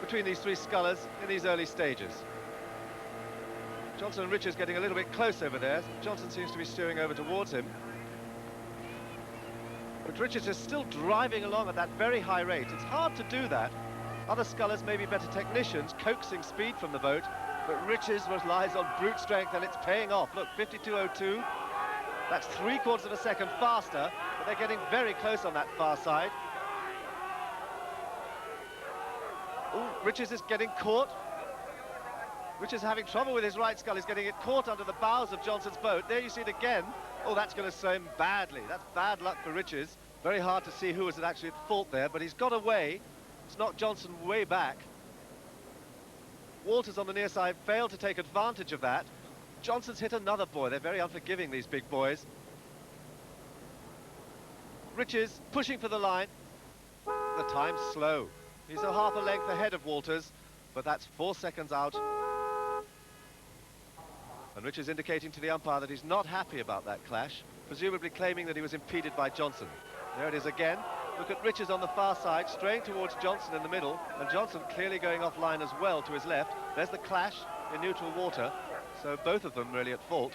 between these three scullers in these early stages. Johnson and Riches getting a little bit close over there. Johnson seems to be steering over towards him. But Riches is still driving along at that very high rate. It's hard to do that. Other scullers may be better technicians, coaxing speed from the boat, but Riches relies on brute strength, and it's paying off. Look, 52.02. That's 3/4 of a second faster, but they're getting very close on that far side. Oh, Riches is getting caught. Riches having trouble with his right scull. He's getting it caught under the bows of Johnson's boat. There you see it again. Oh, that's going to serve him badly. That's bad luck for Riches. Very hard to see who was actually at fault there, but he's got away. It's knocked Johnson way back. Walters on the near side failed to take advantage of that. Johnson's hit another buoy. They're very unforgiving, these big boys. Riches pushing for the line. The time's slow. He's a half a length ahead of Walters, but that's 4 seconds out. And Riches indicating to the umpire that he's not happy about that clash, presumably claiming that he was impeded by Johnson. There it is again. Look at Riches on the far side, straying towards Johnson in the middle, and Johnson clearly going offline as well to his left. There's the clash in neutral water, so both of them really at fault.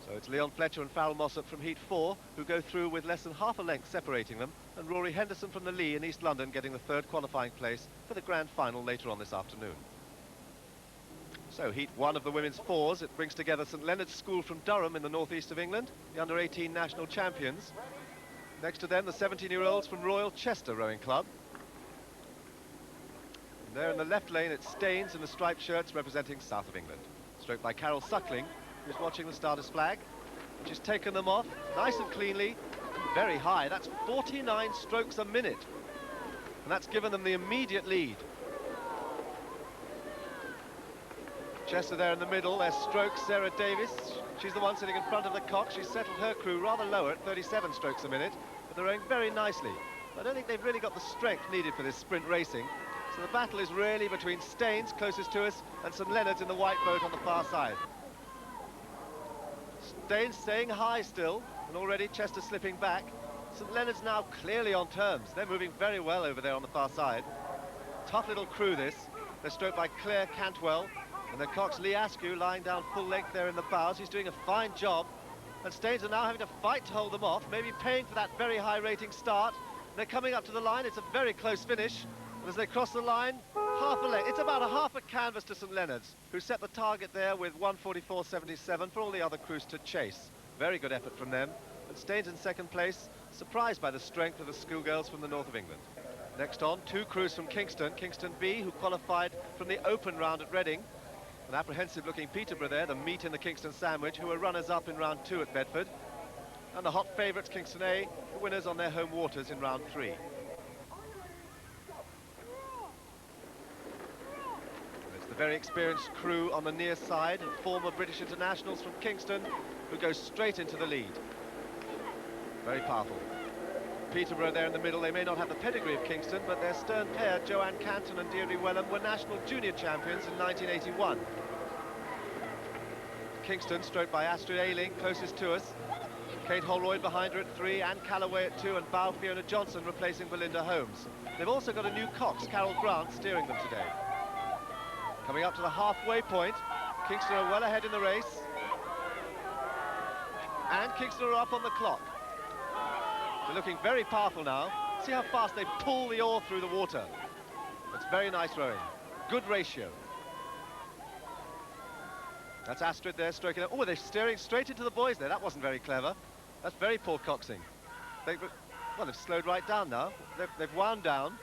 So it's Leon Fletcher and Farrell Mossop from Heat 4 who go through with less than half a length separating them, and Rory Henderson from the Lee in East London getting the third qualifying place for the grand final later on this afternoon. So Heat 1 of the women's fours, it brings together St Leonard's School from Durham in the northeast of England, the under-18 national champions. Next to them, the 17-year-olds from Royal Chester Rowing Club. And there in the left lane, it's Staines in the striped shirts representing south of England. Stroked by Carol Suckling, who's watching the starter's flag. She's taken them off nice and cleanly, very high. That's 49 strokes a minute, and that's given them the immediate lead. Chester there in the middle, their strokes, Sarah Davis. She's the one sitting in front of the cock. She's settled her crew rather lower at 37 strokes a minute, but they're rowing very nicely. I don't think they've really got the strength needed for this sprint racing. So the battle is really between Staines, closest to us, and St Leonard's in the white boat on the far side. Staines staying high still, and already Chester slipping back. St Leonard's now clearly on terms. They're moving very well over there on the far side. Tough little crew this. They're stroked by Claire Cantwell, and their cock's Lee Askew lying down full length there in the bows. He's doing a fine job, and Staines are now having to fight to hold them off, maybe paying for that very high rating start. They're coming up to the line. It's a very close finish, and as they cross the line, half a length. It's about a half a canvas to St Leonard's, who set the target there with 1:44.77 for all the other crews to chase. Very good effort from them, and Staines in second place, surprised by the strength of the schoolgirls from the north of England. Next on, two crews from Kingston, Kingston B, who qualified from the open round at Reading. An apprehensive-looking Peterborough there, the meat in the Kingston sandwich, who were runners-up in round 2 at Bedford. And the hot favourites, Kingston A, the winners on their home waters in round 3. It's the very experienced crew on the near side, and former British internationals from Kingston, who go straight into the lead. Very powerful. Peterborough there in the middle, they may not have the pedigree of Kingston, but their stern pair, Joanne Canton and Deirdre Wellham, were national junior champions in 1981. Kingston, stroked by Astrid Ayling, closest to us. Kate Holroyd behind her at 3, Anne Callaway at 2, and Bow Fiona Johnson replacing Belinda Holmes. They've also got a new cox, Carol Grant, steering them today. Coming up to the halfway point, Kingston are well ahead in the race. And Kingston are up on the clock. They're looking very powerful now. See how fast they pull the oar through the water. It's very nice rowing. Good ratio. That's Astrid there stroking. Oh, they're steering straight into the boys there. That wasn't very clever. That's very poor coxing. They've slowed right down now. They've wound down.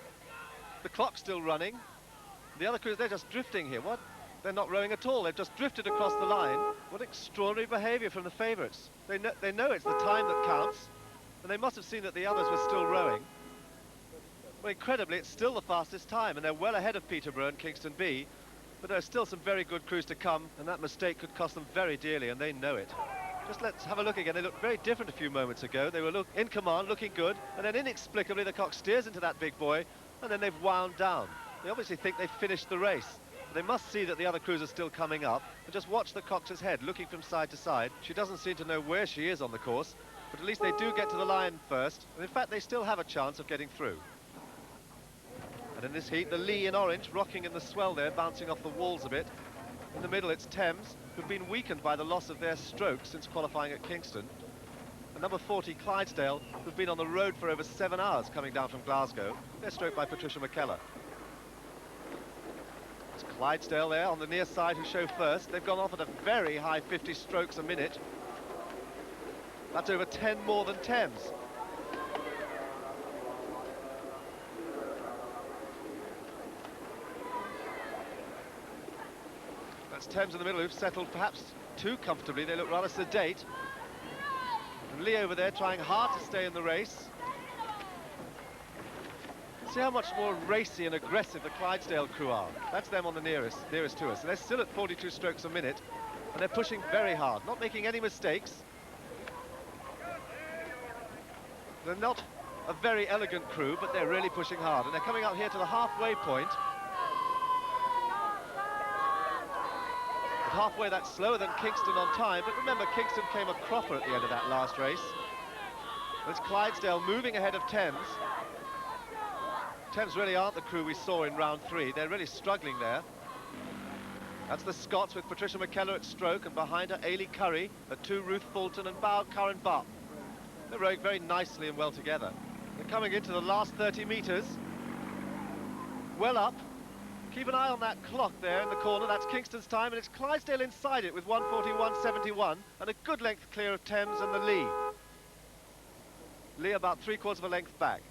The clock's still running. The other crews, they're just drifting here. What? They're not rowing at all. They've just drifted across the line. What extraordinary behaviour from the favourites. They know it's the time that counts, and they must have seen that the others were still rowing. Well, incredibly, it's still the fastest time, and they're well ahead of Peterborough and Kingston B, but there are still some very good crews to come, and that mistake could cost them very dearly, and they know it. Just let's have a look again. They looked very different a few moments ago. They were in command, looking good, and then inexplicably the cock steers into that big boy, and then they've wound down. They obviously think they've finished the race. But they must see that the other crews are still coming up, and just watch the cox's head, looking from side to side. She doesn't seem to know where she is on the course, but at least they do get to the line first, and in fact they still have a chance of getting through. And in this heat, the Lee in orange, rocking in the swell there, bouncing off the walls a bit. In the middle, it's Thames, who've been weakened by the loss of their stroke since qualifying at Kingston. And number 40, Clydesdale, who've been on the road for over 7 hours coming down from Glasgow. They're stroked by Patricia McKellar. It's Clydesdale there on the near side who show first. They've gone off at a very high 50 strokes a minute. That's over 10 more than Thames. That's Thames in the middle, who've settled perhaps too comfortably. They look rather sedate. And Lee over there trying hard to stay in the race. See how much more racy and aggressive the Clydesdale crew are. That's them on the nearest to us. And they're still at 42 strokes a minute, and they're pushing very hard, not making any mistakes. They're not a very elegant crew, but they're really pushing hard. And they're coming up here to the halfway point. At halfway, that's slower than Kingston on time, but remember, Kingston came a cropper at the end of that last race. It's Clydesdale moving ahead of Thames. Thames really aren't the crew we saw in round 3. They're really struggling there. That's the Scots with Patricia McKellar at stroke, and behind her Ailey Curry, at 2 Ruth Fulton, and Bao Curran Butt. They're rowing very nicely and well together. They're coming into the last 30 metres. Well up. Keep an eye on that clock there in the corner. That's Kingston's time, and it's Clydesdale inside it with 1:41.71, and a good length clear of Thames and the Lee. Lee about 3/4 of a length back.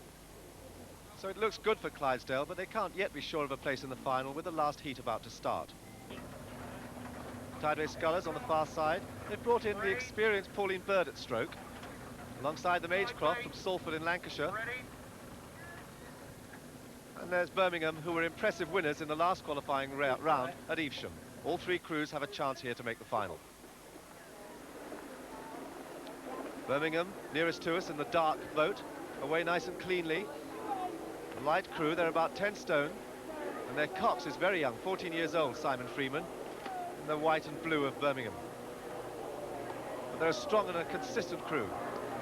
So it looks good for Clydesdale, but they can't yet be sure of a place in the final with the last heat about to start. Tideway Scullers on the far side. They've brought in the experienced Pauline Bird at stroke. Alongside them, Agecroft from Salford in Lancashire. And there's Birmingham, who were impressive winners in the last qualifying round at Evesham. All 3 crews have a chance here to make the final. Birmingham, nearest to us in the dark boat, away nice and cleanly. The light crew, they're about 10 stone, and their cox is very young, 14 years old, Simon Freeman, in the white and blue of Birmingham. But they're a strong and a consistent crew.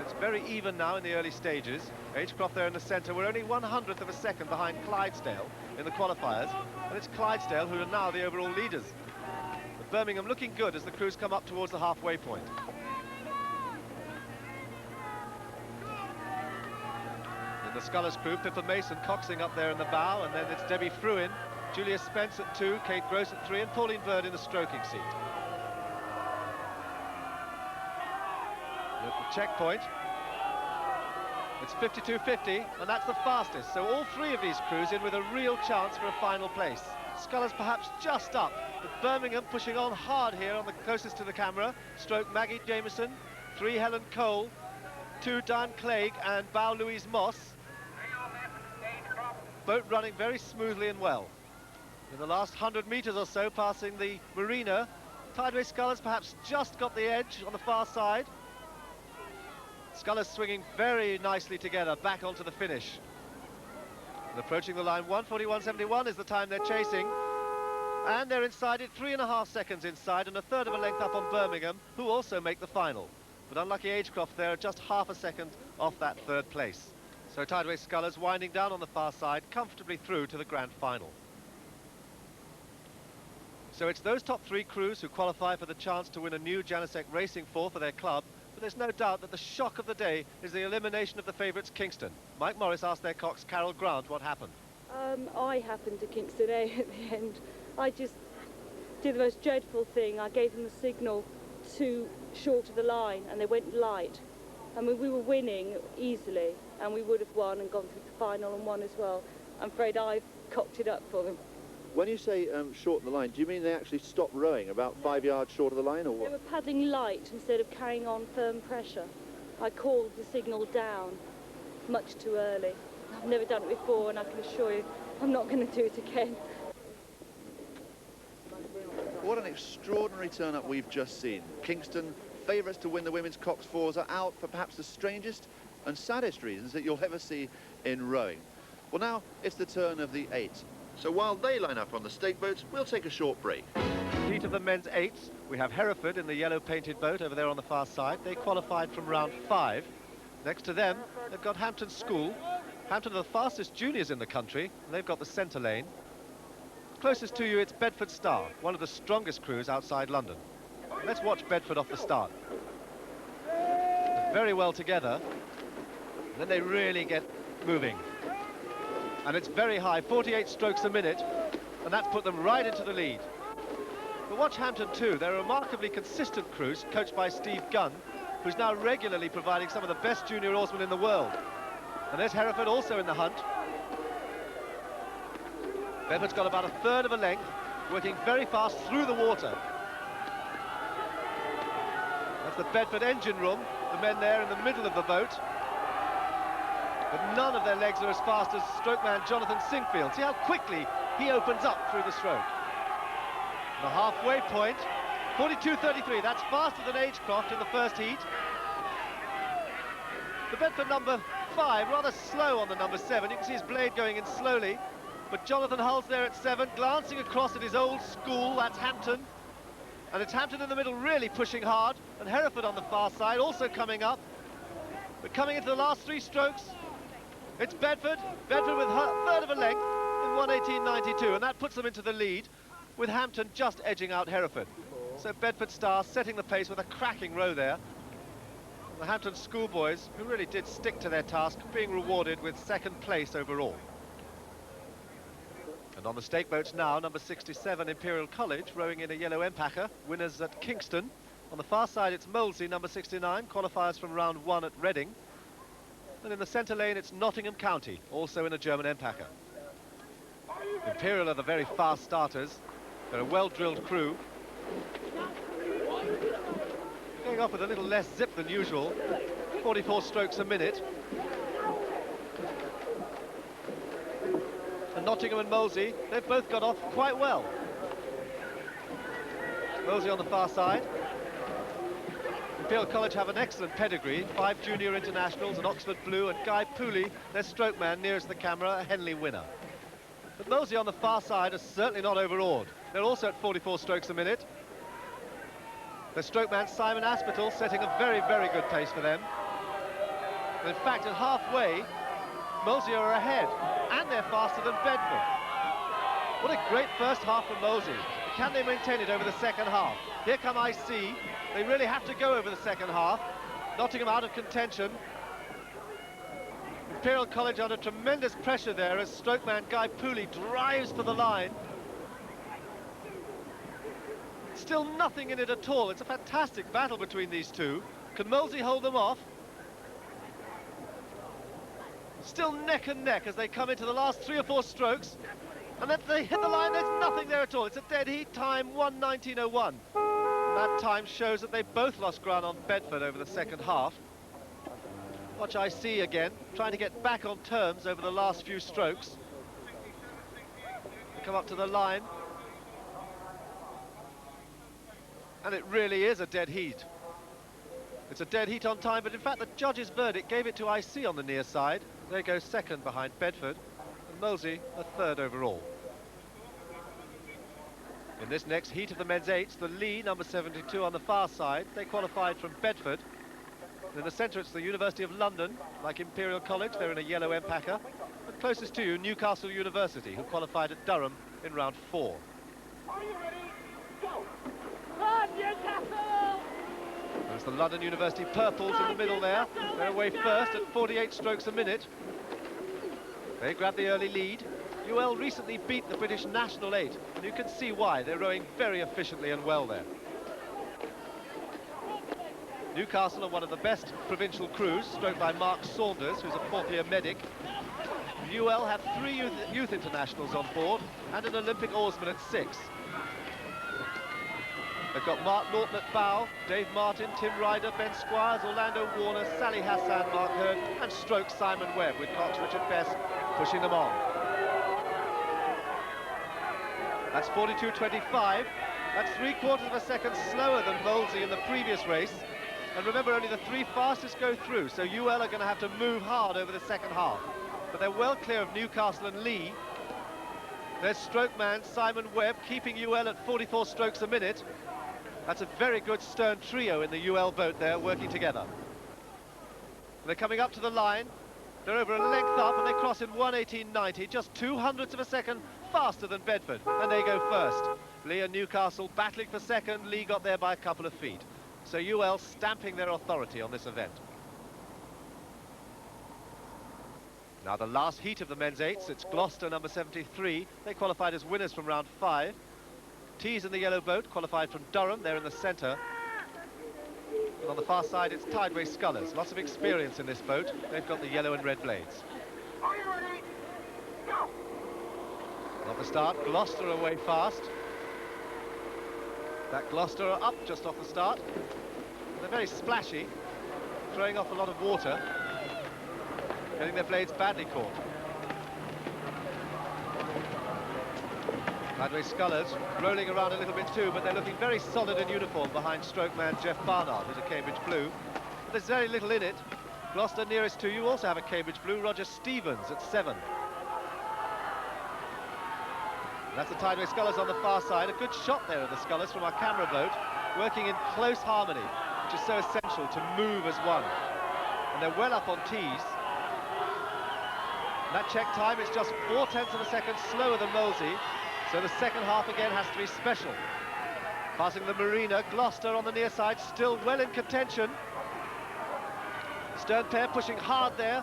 It's very even now in the early stages. Agecroft there in the centre. We're only 1/100 of a second behind Clydesdale in the qualifiers, and it's Clydesdale who are now the overall leaders. But Birmingham looking good as the crews come up towards the halfway point. In the Scullers crew, Pippa Mason coxing up there in the bow, and then it's Debbie Fruin, Julia Spence at 2, Kate Gross at 3, and Pauline Bird in the stroking seat. At the checkpoint, it's 52.50, and that's the fastest. So all 3 of these crews in with a real chance for a final place. Scullers perhaps just up, but Birmingham pushing on hard here on the closest to the camera. Stroke Maggie Jameson, 3 Helen Cole, 2 Diane Clegg, and Bao Louise Moss. Boat running very smoothly and well. In the last 100 metres or so, passing the marina, Tideway Scullers perhaps just got the edge on the far side. Scullers swinging very nicely together back onto the finish. And approaching the line, 1:41.71 is the time they're chasing. And they're inside it, 3.5 seconds inside, and 1/3 of a length up on Birmingham, who also make the final. But unlucky Agecroft there, just half a second off that 3rd place. So Tideway Scullers winding down on the far side, comfortably through to the grand final. So it's those top 3 crews who qualify for the chance to win a new Janicek Racing 4 for their club, But there's no doubt that the shock of the day is the elimination of the favourites Kingston. Mike Morris asked their cox Carol Grant what happened. I happened to Kingston A at the end. I just did the most dreadful thing. I gave them the signal too short of the line and they went light. I mean, we were winning easily and we would have won and gone through the final and won as well. I'm afraid I've cocked it up for them. When you say short of the line, do you mean they actually stopped rowing about 5 yards short of the line, or what? They were paddling light instead of carrying on firm pressure. I called the signal down much too early. I've never done it before and I can assure you I'm not going to do it again. What an extraordinary turn-up we've just seen. Kingston, favourites to win the women's cox fours, are out for perhaps the strangest and saddest reasons that you'll ever see in rowing. Well, now it's the turn of the eights. So while they line up on the stake boats, we'll take a short break. Heat of the men's eights, we have Hereford in the yellow painted boat over there on the far side. They qualified from round 5. Next to them, they've got Hampton School. Hampton are the fastest juniors in the country, and they've got the centre lane. Closest to you, it's Bedford Star, one of the strongest crews outside London. Let's watch Bedford off the start. They're very well together, and then they really get moving. And it's very high, 48 strokes a minute, and that's put them right into the lead. But watch Hampton too. They're a remarkably consistent crew, coached by Steve Gunn, who's now regularly providing some of the best junior oarsmen in the world. And there's Hereford also in the hunt. Bedford's got about a third of a length, working very fast through the water. That's the Bedford engine room, the men there in the middle of the boat. But none of their legs are as fast as strokeman Jonathan Singfield. See how quickly he opens up through the stroke. The halfway point, 42.33. That's faster than Agecroft in the first heat. The Bedford number 5, rather slow on the number 7. You can see his blade going in slowly. But Jonathan Hull's there at 7, glancing across at his old school. That's Hampton. And it's Hampton in the middle really pushing hard. And Hereford on the far side also coming up. But coming into the last 3 strokes, it's Bedford. Bedford with a third of a length in 1:18.92, and that puts them into the lead, with Hampton just edging out Hereford. So Bedford Star setting the pace with a cracking row there. The Hampton schoolboys, who really did stick to their task, being rewarded with 2nd place overall. And on the stake boats now, number 67, Imperial College, rowing in a yellow empacher, winners at Kingston. On the far side, it's Molesey, number 69, qualifiers from round 1 at Reading. And in the centre lane, it's Nottingham County, also in a German empacher. Imperial are the very fast starters. They're a well-drilled crew. Going off with a little less zip than usual, 44 strokes a minute. And Nottingham and Molesey, they've both got off quite well. Molesey on the far side. Imperial College have an excellent pedigree, 5 junior internationals, an Oxford Blue, and Guy Pooley, their stroke man nearest the camera, a Henley winner. But Molesey on the far side are certainly not overawed. They're also at 44 strokes a minute. Their stroke man Simon Aspinall setting a very, very good pace for them. And in fact, at halfway, Molesey are ahead, and they're faster than Bedford. What a great first half from Molesey. Can they maintain it over the second half? Here come IC. They really have to go over the second half. Nottingham out of contention. Imperial College under tremendous pressure there as strokeman Guy Pooley drives for the line. Still nothing in it at all. It's a fantastic battle between these two. Can Molesey hold them off? Still neck and neck as they come into the last 3 or 4 strokes. And then they hit the line, there's nothing there at all. It's a dead heat time, 1:19.01. That time shows that they both lost ground on Bedford over the second half. Watch IC again, trying to get back on terms over the last few strokes. They come up to the line. And it really is a dead heat. It's a dead heat on time, but in fact the judge's verdict gave it to IC on the near side. They go 2nd behind Bedford, and Molesey a 3rd overall. In this next heat of the men's 8s, the Lee, number 72 on the far side, they qualified from Bedford. In the centre it's the University of London, like Imperial College, they're in a yellow empacher. And closest to you, Newcastle University, who qualified at Durham in round 4. Are you ready? Go! Run, Newcastle! There's the London University purples in the middle there. They're away first at 48 strokes a minute. They grab the early lead. UL recently beat the British National 8, and you can see why. They're rowing very efficiently and well there. Newcastle are one of the best provincial crews, stroked by Mark Saunders, who's a fourth-year medic. UL have 3 youth internationals on board and an Olympic oarsman at 6. They've got Mark Norton at bow, Dave Martin, Tim Ryder, Ben Squires, Orlando Warner, Sally Hassan, Mark Hurd, and stroke Simon Webb, with Cox Richard Best pushing them on. That's 42.25. That's 3/4 of a second slower than Molesey in the previous race. And remember, only the 3 fastest go through, so UL are going to have to move hard over the second half. But they're well clear of Newcastle and Lee. There's stroke man Simon Webb keeping UL at 44 strokes a minute. That's a very good stern trio in the UL boat there, working together. They're coming up to the line. They're over a length up, and they cross in 1:18.90, just 0.02 of a second faster than Bedford, and they go first. Lee and Newcastle battling for second. Lee got there by a couple of feet. So UL stamping their authority on this event. Now the last heat of the men's 8s, it's Gloucester number 73. They qualified as winners from round 5. Tees in the yellow boat qualified from Durham. They're in the centre. And on the far side, it's Tideway Scullers. Lots of experience in this boat. They've got the yellow and red blades. Are you ready? Go! Off the start, Gloucester away fast. That Gloucester are up just off the start. They're very splashy, throwing off a lot of water, getting their blades badly caught. Tideway Scullers rolling around a little bit too, but they're looking very solid in uniform behind stroke man Jeff Barnard, who's a Cambridge Blue. But there's very little in it. Gloucester nearest to you also have a Cambridge Blue, Roger Stevens at 7. That's the Tideway Scullers on the far side. A good shot there of the Scullers from our camera boat, working in close harmony, which is so essential to move as one. And they're well up on tees. And that check time is just 0.4 of a second slower than Molesey, so the second half again has to be special. Passing the Marina, Gloucester on the near side, still well in contention. Stern pair pushing hard there.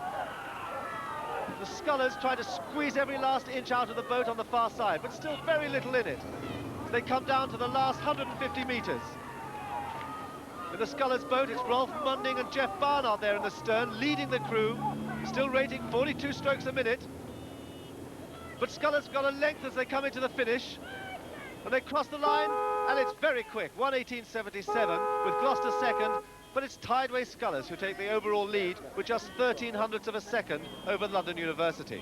The Scullers trying to squeeze every last inch out of the boat on the far side, but still very little in it. They come down to the last 150 metres. In the Scullers boat, it's Rolf Munding and Jeff Barnard there in the stern, leading the crew, still rating 42 strokes a minute. But Scullers got a length as they come into the finish, and they cross the line, and it's very quick, 1:18.77, with Gloucester second, but it's Tideway Scullers who take the overall lead with just 0.13 of a second over London University.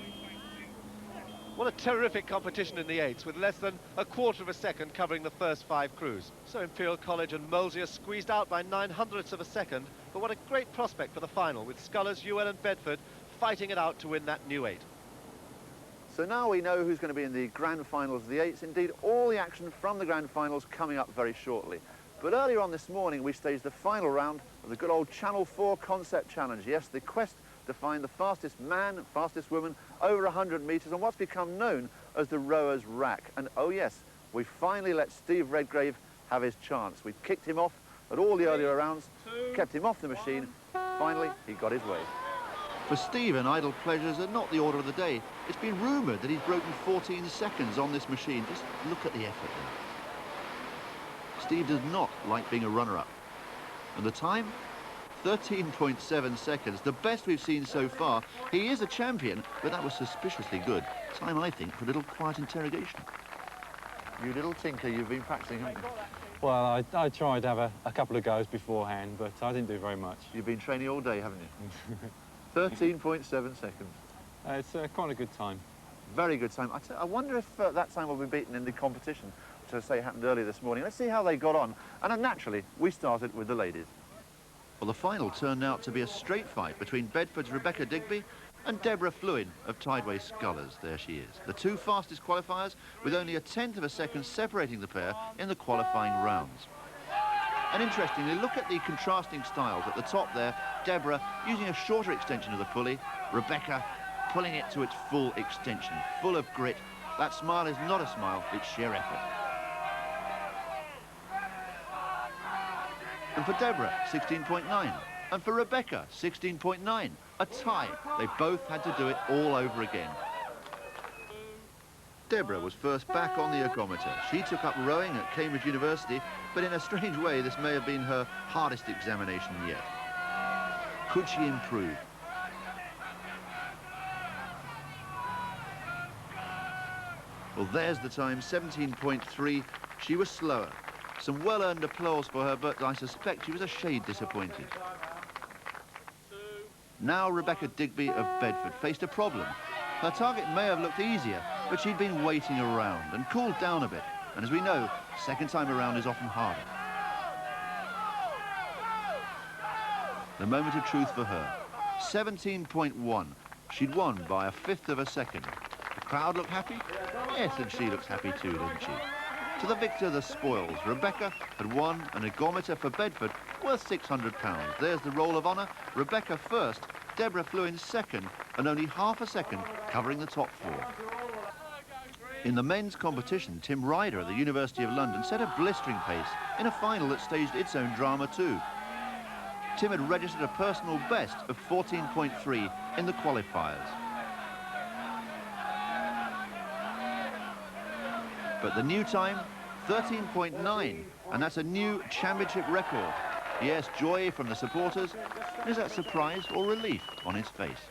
What a terrific competition in the 8s, with less than 1/4 of a second covering the first 5 crews. So Imperial College and Molesey are squeezed out by 0.09 of a second, but what a great prospect for the final, with Scullers, UL and Bedford fighting it out to win that new 8. So now we know who's going to be in the grand finals of the 8s. Indeed, all the action from the grand finals coming up very shortly. But earlier on this morning, we staged the final round of the good old Channel 4 Concept Challenge. Yes, the quest to find the fastest man, fastest woman, over 100 metres on what's become known as the Rowers' Rack. And oh yes, we finally let Steve Redgrave have his chance. We kicked him off at all the earlier rounds, kept him off the machine. Finally, he got his way. For Stephen, idle pleasures are not the order of the day. It's been rumoured that he's broken 14 seconds on this machine. Just look at the effort there. Steve does not like being a runner-up. And the time? 13.7 seconds, the best we've seen so far. He is a champion, but that was suspiciously good. Time, I think, for a little quiet interrogation. You little tinker, you've been practising, haven't you? Well, I tried to have a couple of goes beforehand, but I didn't do very much. You've been training all day, haven't you? 13.7 seconds. It's quite a good time. Very good time. I wonder if that time will be beaten in the competition, which I say happened earlier this morning. Let's see how they got on. And naturally, we started with the ladies. Well, the final turned out to be a straight fight between Bedford's Rebecca Digby and Deborah Fluin of Tideway Scullers. There she is. The 2 fastest qualifiers, with only 1/10 of a second separating the pair in the qualifying rounds. And interestingly, look at the contrasting styles. At the top there, Deborah using a shorter extension of the pulley, Rebecca pulling it to its full extension, full of grit. That smile is not a smile, it's sheer effort. And for Deborah, 16.9. And for Rebecca, 16.9. A tie. They both had to do it all over again. Deborah was first back on the ergometer. She took up rowing at Cambridge University, but in a strange way, this may have been her hardest examination yet. Could she improve? Well, there's the time, 17.3. She was slower. Some well-earned applause for her, but I suspect she was a shade disappointed. Now Rebecca Digby of Bedford faced a problem. Her target may have looked easier, but she'd been waiting around and cooled down a bit. And as we know, second time around is often harder. The moment of truth for her. 17.1. She'd won by 1/5 of a second. The crowd looked happy? Yes, and she looks happy too, doesn't she? To the victor, the spoils. Rebecca had won an ergometer for Bedford worth £600. There's the roll of honour. Rebecca first, Deborah flew in second, and only half a second covering the top 4. In the men's competition, Tim Ryder at the University of London set a blistering pace in a final that staged its own drama too. Tim had registered a personal best of 14.3 in the qualifiers. But the new time, 13.9, and that's a new championship record. Yes, joy from the supporters. Is that surprise or relief on his face?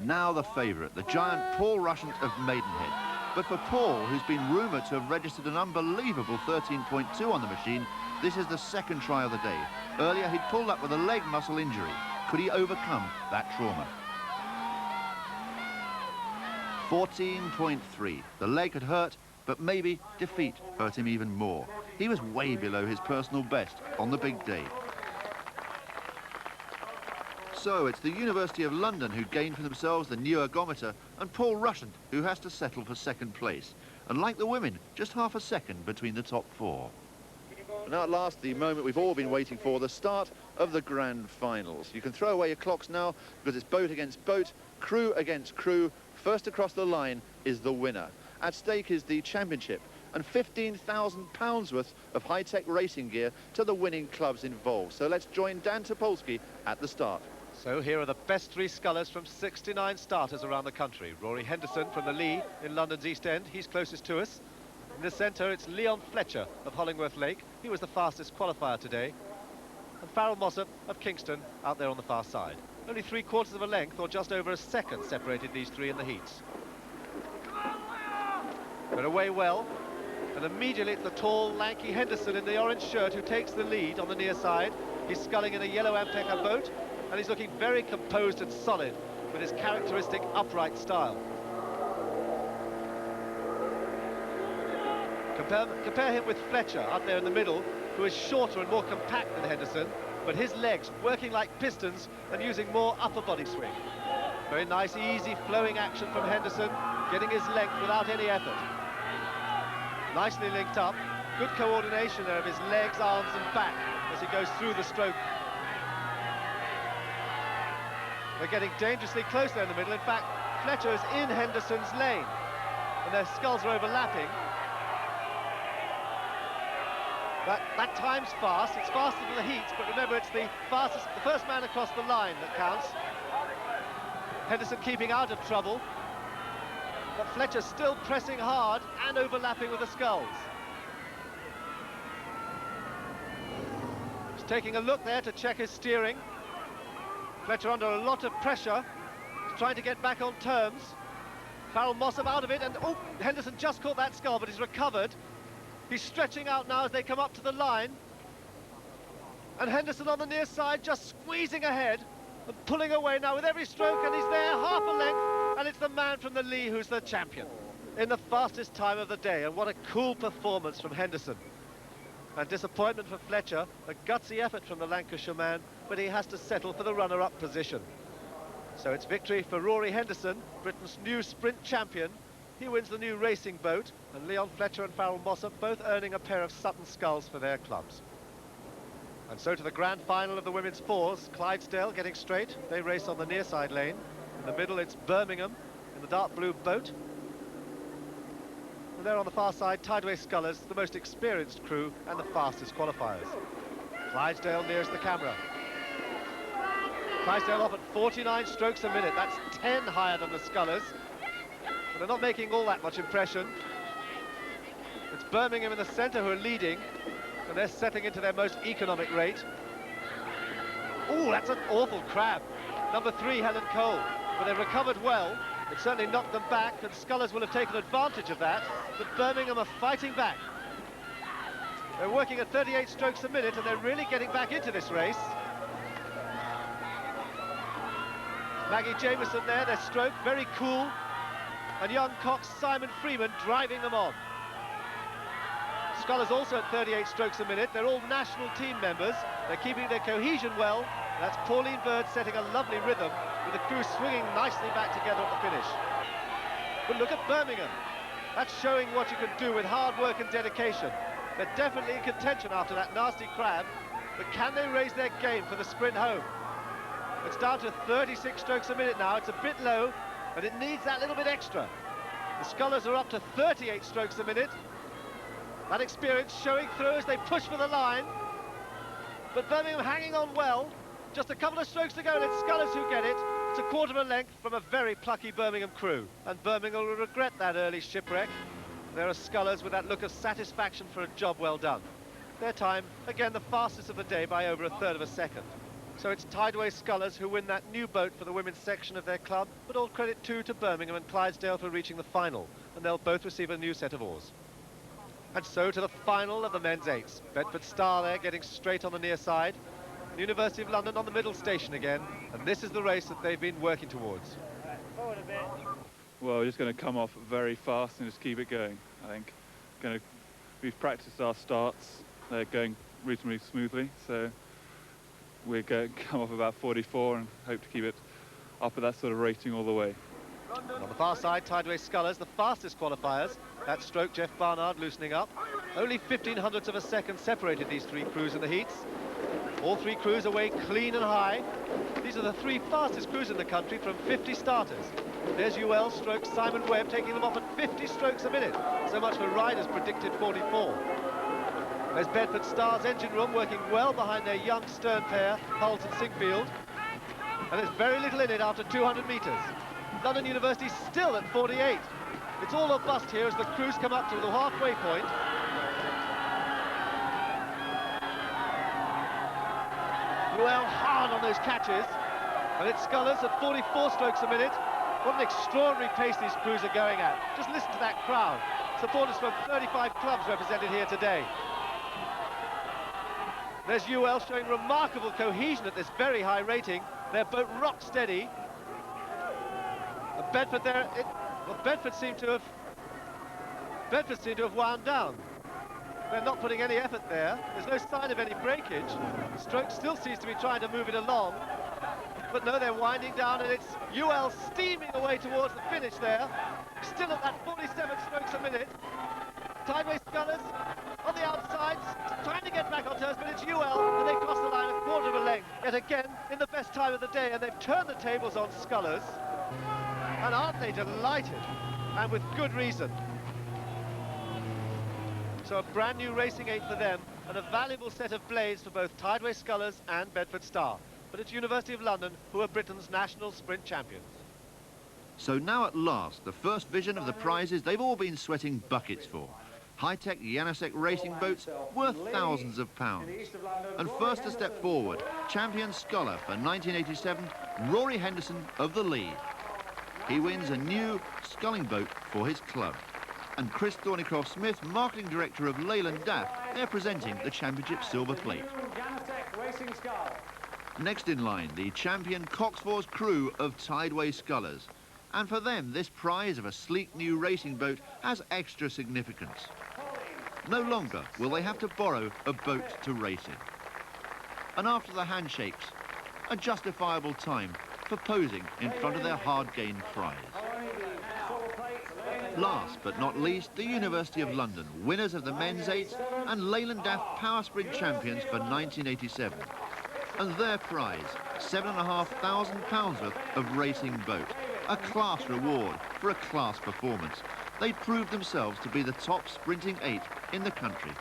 Now the favourite, the giant Paul Rushent of Maidenhead. But for Paul, who's been rumoured to have registered an unbelievable 13.2 on the machine, this is the second try of the day. Earlier, he'd pulled up with a leg muscle injury. Could he overcome that trauma? 14.3. The leg had hurt, but maybe defeat hurt him even more. He was way below his personal best on the big day. So it's the University of London who gained for themselves the new ergometer, and Paul Rushent who has to settle for second place. And like the women, just half a second between the top 4. Now at last, the moment we've all been waiting for, the start of the grand finals. You can throw away your clocks now because it's boat against boat, crew against crew. First across the line is the winner. At stake is the championship and £15,000 worth of high-tech racing gear to the winning clubs involved. So let's join Dan Topolsky at the start. So here are the best 3 scullers from 69 starters around the country. Rory Henderson from the Lee in London's East End, he's closest to us. In the centre, it's Leon Fletcher of Hollingworth Lake. He was the fastest qualifier today. And Farrell Mossop of Kingston out there on the far side. Only 3/4 of a length, or just over a second, separated these 3 in the heats. But away well, and immediately it's the tall, lanky Henderson in the orange shirt who takes the lead on the near side. He's sculling in a yellow Ampeca boat, and he's looking very composed and solid with his characteristic upright style. Compare him with Fletcher up there in the middle, who is shorter and more compact than Henderson, but his legs working like pistons and using more upper body swing. Very nice, easy, flowing action from Henderson, getting his length without any effort. Nicely linked up, good coordination there of his legs, arms and back as he goes through the stroke. They're getting dangerously close there in the middle. In fact, Fletcher is in Henderson's lane, and their sculls are overlapping. That time's fast, it's faster than the heats, but remember it's the first man across the line that counts. Henderson keeping out of trouble, but Fletcher still pressing hard and overlapping with the sculls. He's taking a look there to check his steering. Fletcher under a lot of pressure, he's trying to get back on terms. Farrell Mossop out of it, and oh, Henderson just caught that scull, but he's recovered. He's stretching out now as they come up to the line. And Henderson on the near side just squeezing ahead and pulling away now with every stroke, and he's there, half a length, and it's the man from the Lee who's the champion in the fastest time of the day. And what a cool performance from Henderson. And disappointment for Fletcher, a gutsy effort from the Lancashire man, but he has to settle for the runner-up position. So it's victory for Rory Henderson, Britain's new sprint champion. He wins the new racing boat, and Leon Fletcher and Farrell Mossop both earning a pair of Sutton sculls for their clubs. And so to the grand final of the women's fours. Clydesdale getting straight. They race on the near side lane. In the middle, it's Birmingham in the dark blue boat. And there on the far side, Tideway Scullers, the most experienced crew and the fastest qualifiers. Clydesdale nearest the camera. Clydesdale off at 49 strokes a minute. That's 10 higher than the Scullers. But they're not making all that much impression. It's Birmingham in the centre who are leading, and they're settling into their most economic rate. Oh, that's an awful crab. Number 3, Helen Cole. But they've recovered well. It certainly knocked them back, and Scullers will have taken advantage of that. But Birmingham are fighting back. They're working at 38 strokes a minute, and they're really getting back into this race. Maggie Jameson there, their stroke, very cool. And young Cox Simon Freeman driving them on. Scullers also at 38 strokes a minute. They're all national team members. They're keeping their cohesion well. That's Pauline Bird setting a lovely rhythm, with the crew swinging nicely back together at the finish. But look at Birmingham. That's showing what you can do with hard work and dedication. They're definitely in contention after that nasty crab, but can they raise their game for the sprint home? It's down to 36 strokes a minute now. It's a bit low, but it needs that little bit extra. The Scullers are up to 38 strokes a minute. That experience showing through as they push for the line. But Birmingham hanging on well. Just a couple of strokes to go, and it's Scullers who get it. It's a quarter of a length from a very plucky Birmingham crew. And Birmingham will regret that early shipwreck. There are Scullers with that look of satisfaction for a job well done. Their time, again, the fastest of the day by over a third of a second. So it's Tideway Scullers who win that new boat for the women's section of their club, but all credit too to Birmingham and Clydesdale for reaching the final, and they'll both receive a new set of oars. And so to the final of the men's eights. Bedford Star there getting straight on the near side. The University of London on the middle station again, and this is the race that they've been working towards. Well, we're just going to come off very fast and just keep it going, I think. We've practiced our starts, they're going reasonably smoothly, so we're going to come off about 44 and hope to keep it up at that sort of rating all the way. And on the far side, Tideway Scullers, the fastest qualifiers. That stroke, Jeff Barnard loosening up. Only 1500ths of a second separated these three crews in the heats. All three crews away clean and high. These are the three fastest crews in the country from 50 starters. There's UL stroke Simon Webb taking them off at 50 strokes a minute. So much for Ryder's predicted 44. There's Bedford Star's engine room working well behind their young stern pair, Holt and Singfield. And there's very little in it after 200 metres. London University still at 48. It's all or bust here as the crews come up to the halfway point. UL hard on those catches. And it's Scullers at 44 strokes a minute. What an extraordinary pace these crews are going at. Just listen to that crowd. Supporters from 35 clubs represented here today. There's UL showing remarkable cohesion at this very high rating. Their boat rock steady. And Bedford there, Bedford seem to have wound down. They're not putting any effort there. There's no sign of any breakage. Stroke still seems to be trying to move it along. But no, they're winding down, and it's UL steaming away towards the finish there. Still at that 47 strokes a minute. Tideway Scullers on the outside, trying to get back on toes, but it's UL, and they cross the line a quarter of a length. Yet again, in the best time of the day, and they've turned the tables on Scullers. And aren't they delighted? And with good reason. So a brand new racing eight for them, and a valuable set of blades for both Tideway Scullers and Bedford Star. But it's University of London who are Britain's national sprint champions. So now at last, the first vision of the prizes they've all been sweating buckets for. High-tech Janusek racing boats worth thousands of pounds. And first to step forward, champion sculler for 1987, Rory Henderson of the lead. He wins a new sculling boat for his club. And Chris Thornycroft-Smith, marketing director of Leyland Daf, they're presenting the championship silver plate. Next in line, the champion Coxforce crew of Tideway Scullers. And for them, this prize of a sleek new racing boat has extra significance. No longer will they have to borrow a boat to race in. And after the handshakes, a justifiable time for posing in front of their hard-gained prize. Last but not least, the University of London, winners of the men's eights and Leyland Daf Power Sprint champions for 1987. And their prize, £7,500 worth of racing boat. A class reward for a class performance. They proved themselves to be the top sprinting eight in the country.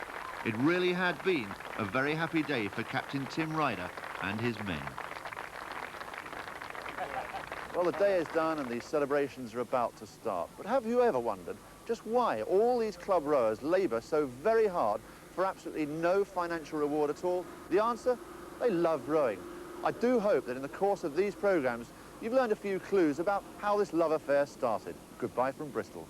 It really had been a very happy day for Captain Tim Ryder and his men. Well, the day is done and the celebrations are about to start. But have you ever wondered just why all these club rowers labour so very hard for absolutely no financial reward at all? The answer? They love rowing. I do hope that in the course of these programmes you've learned a few clues about how this love affair started. Goodbye from Bristol.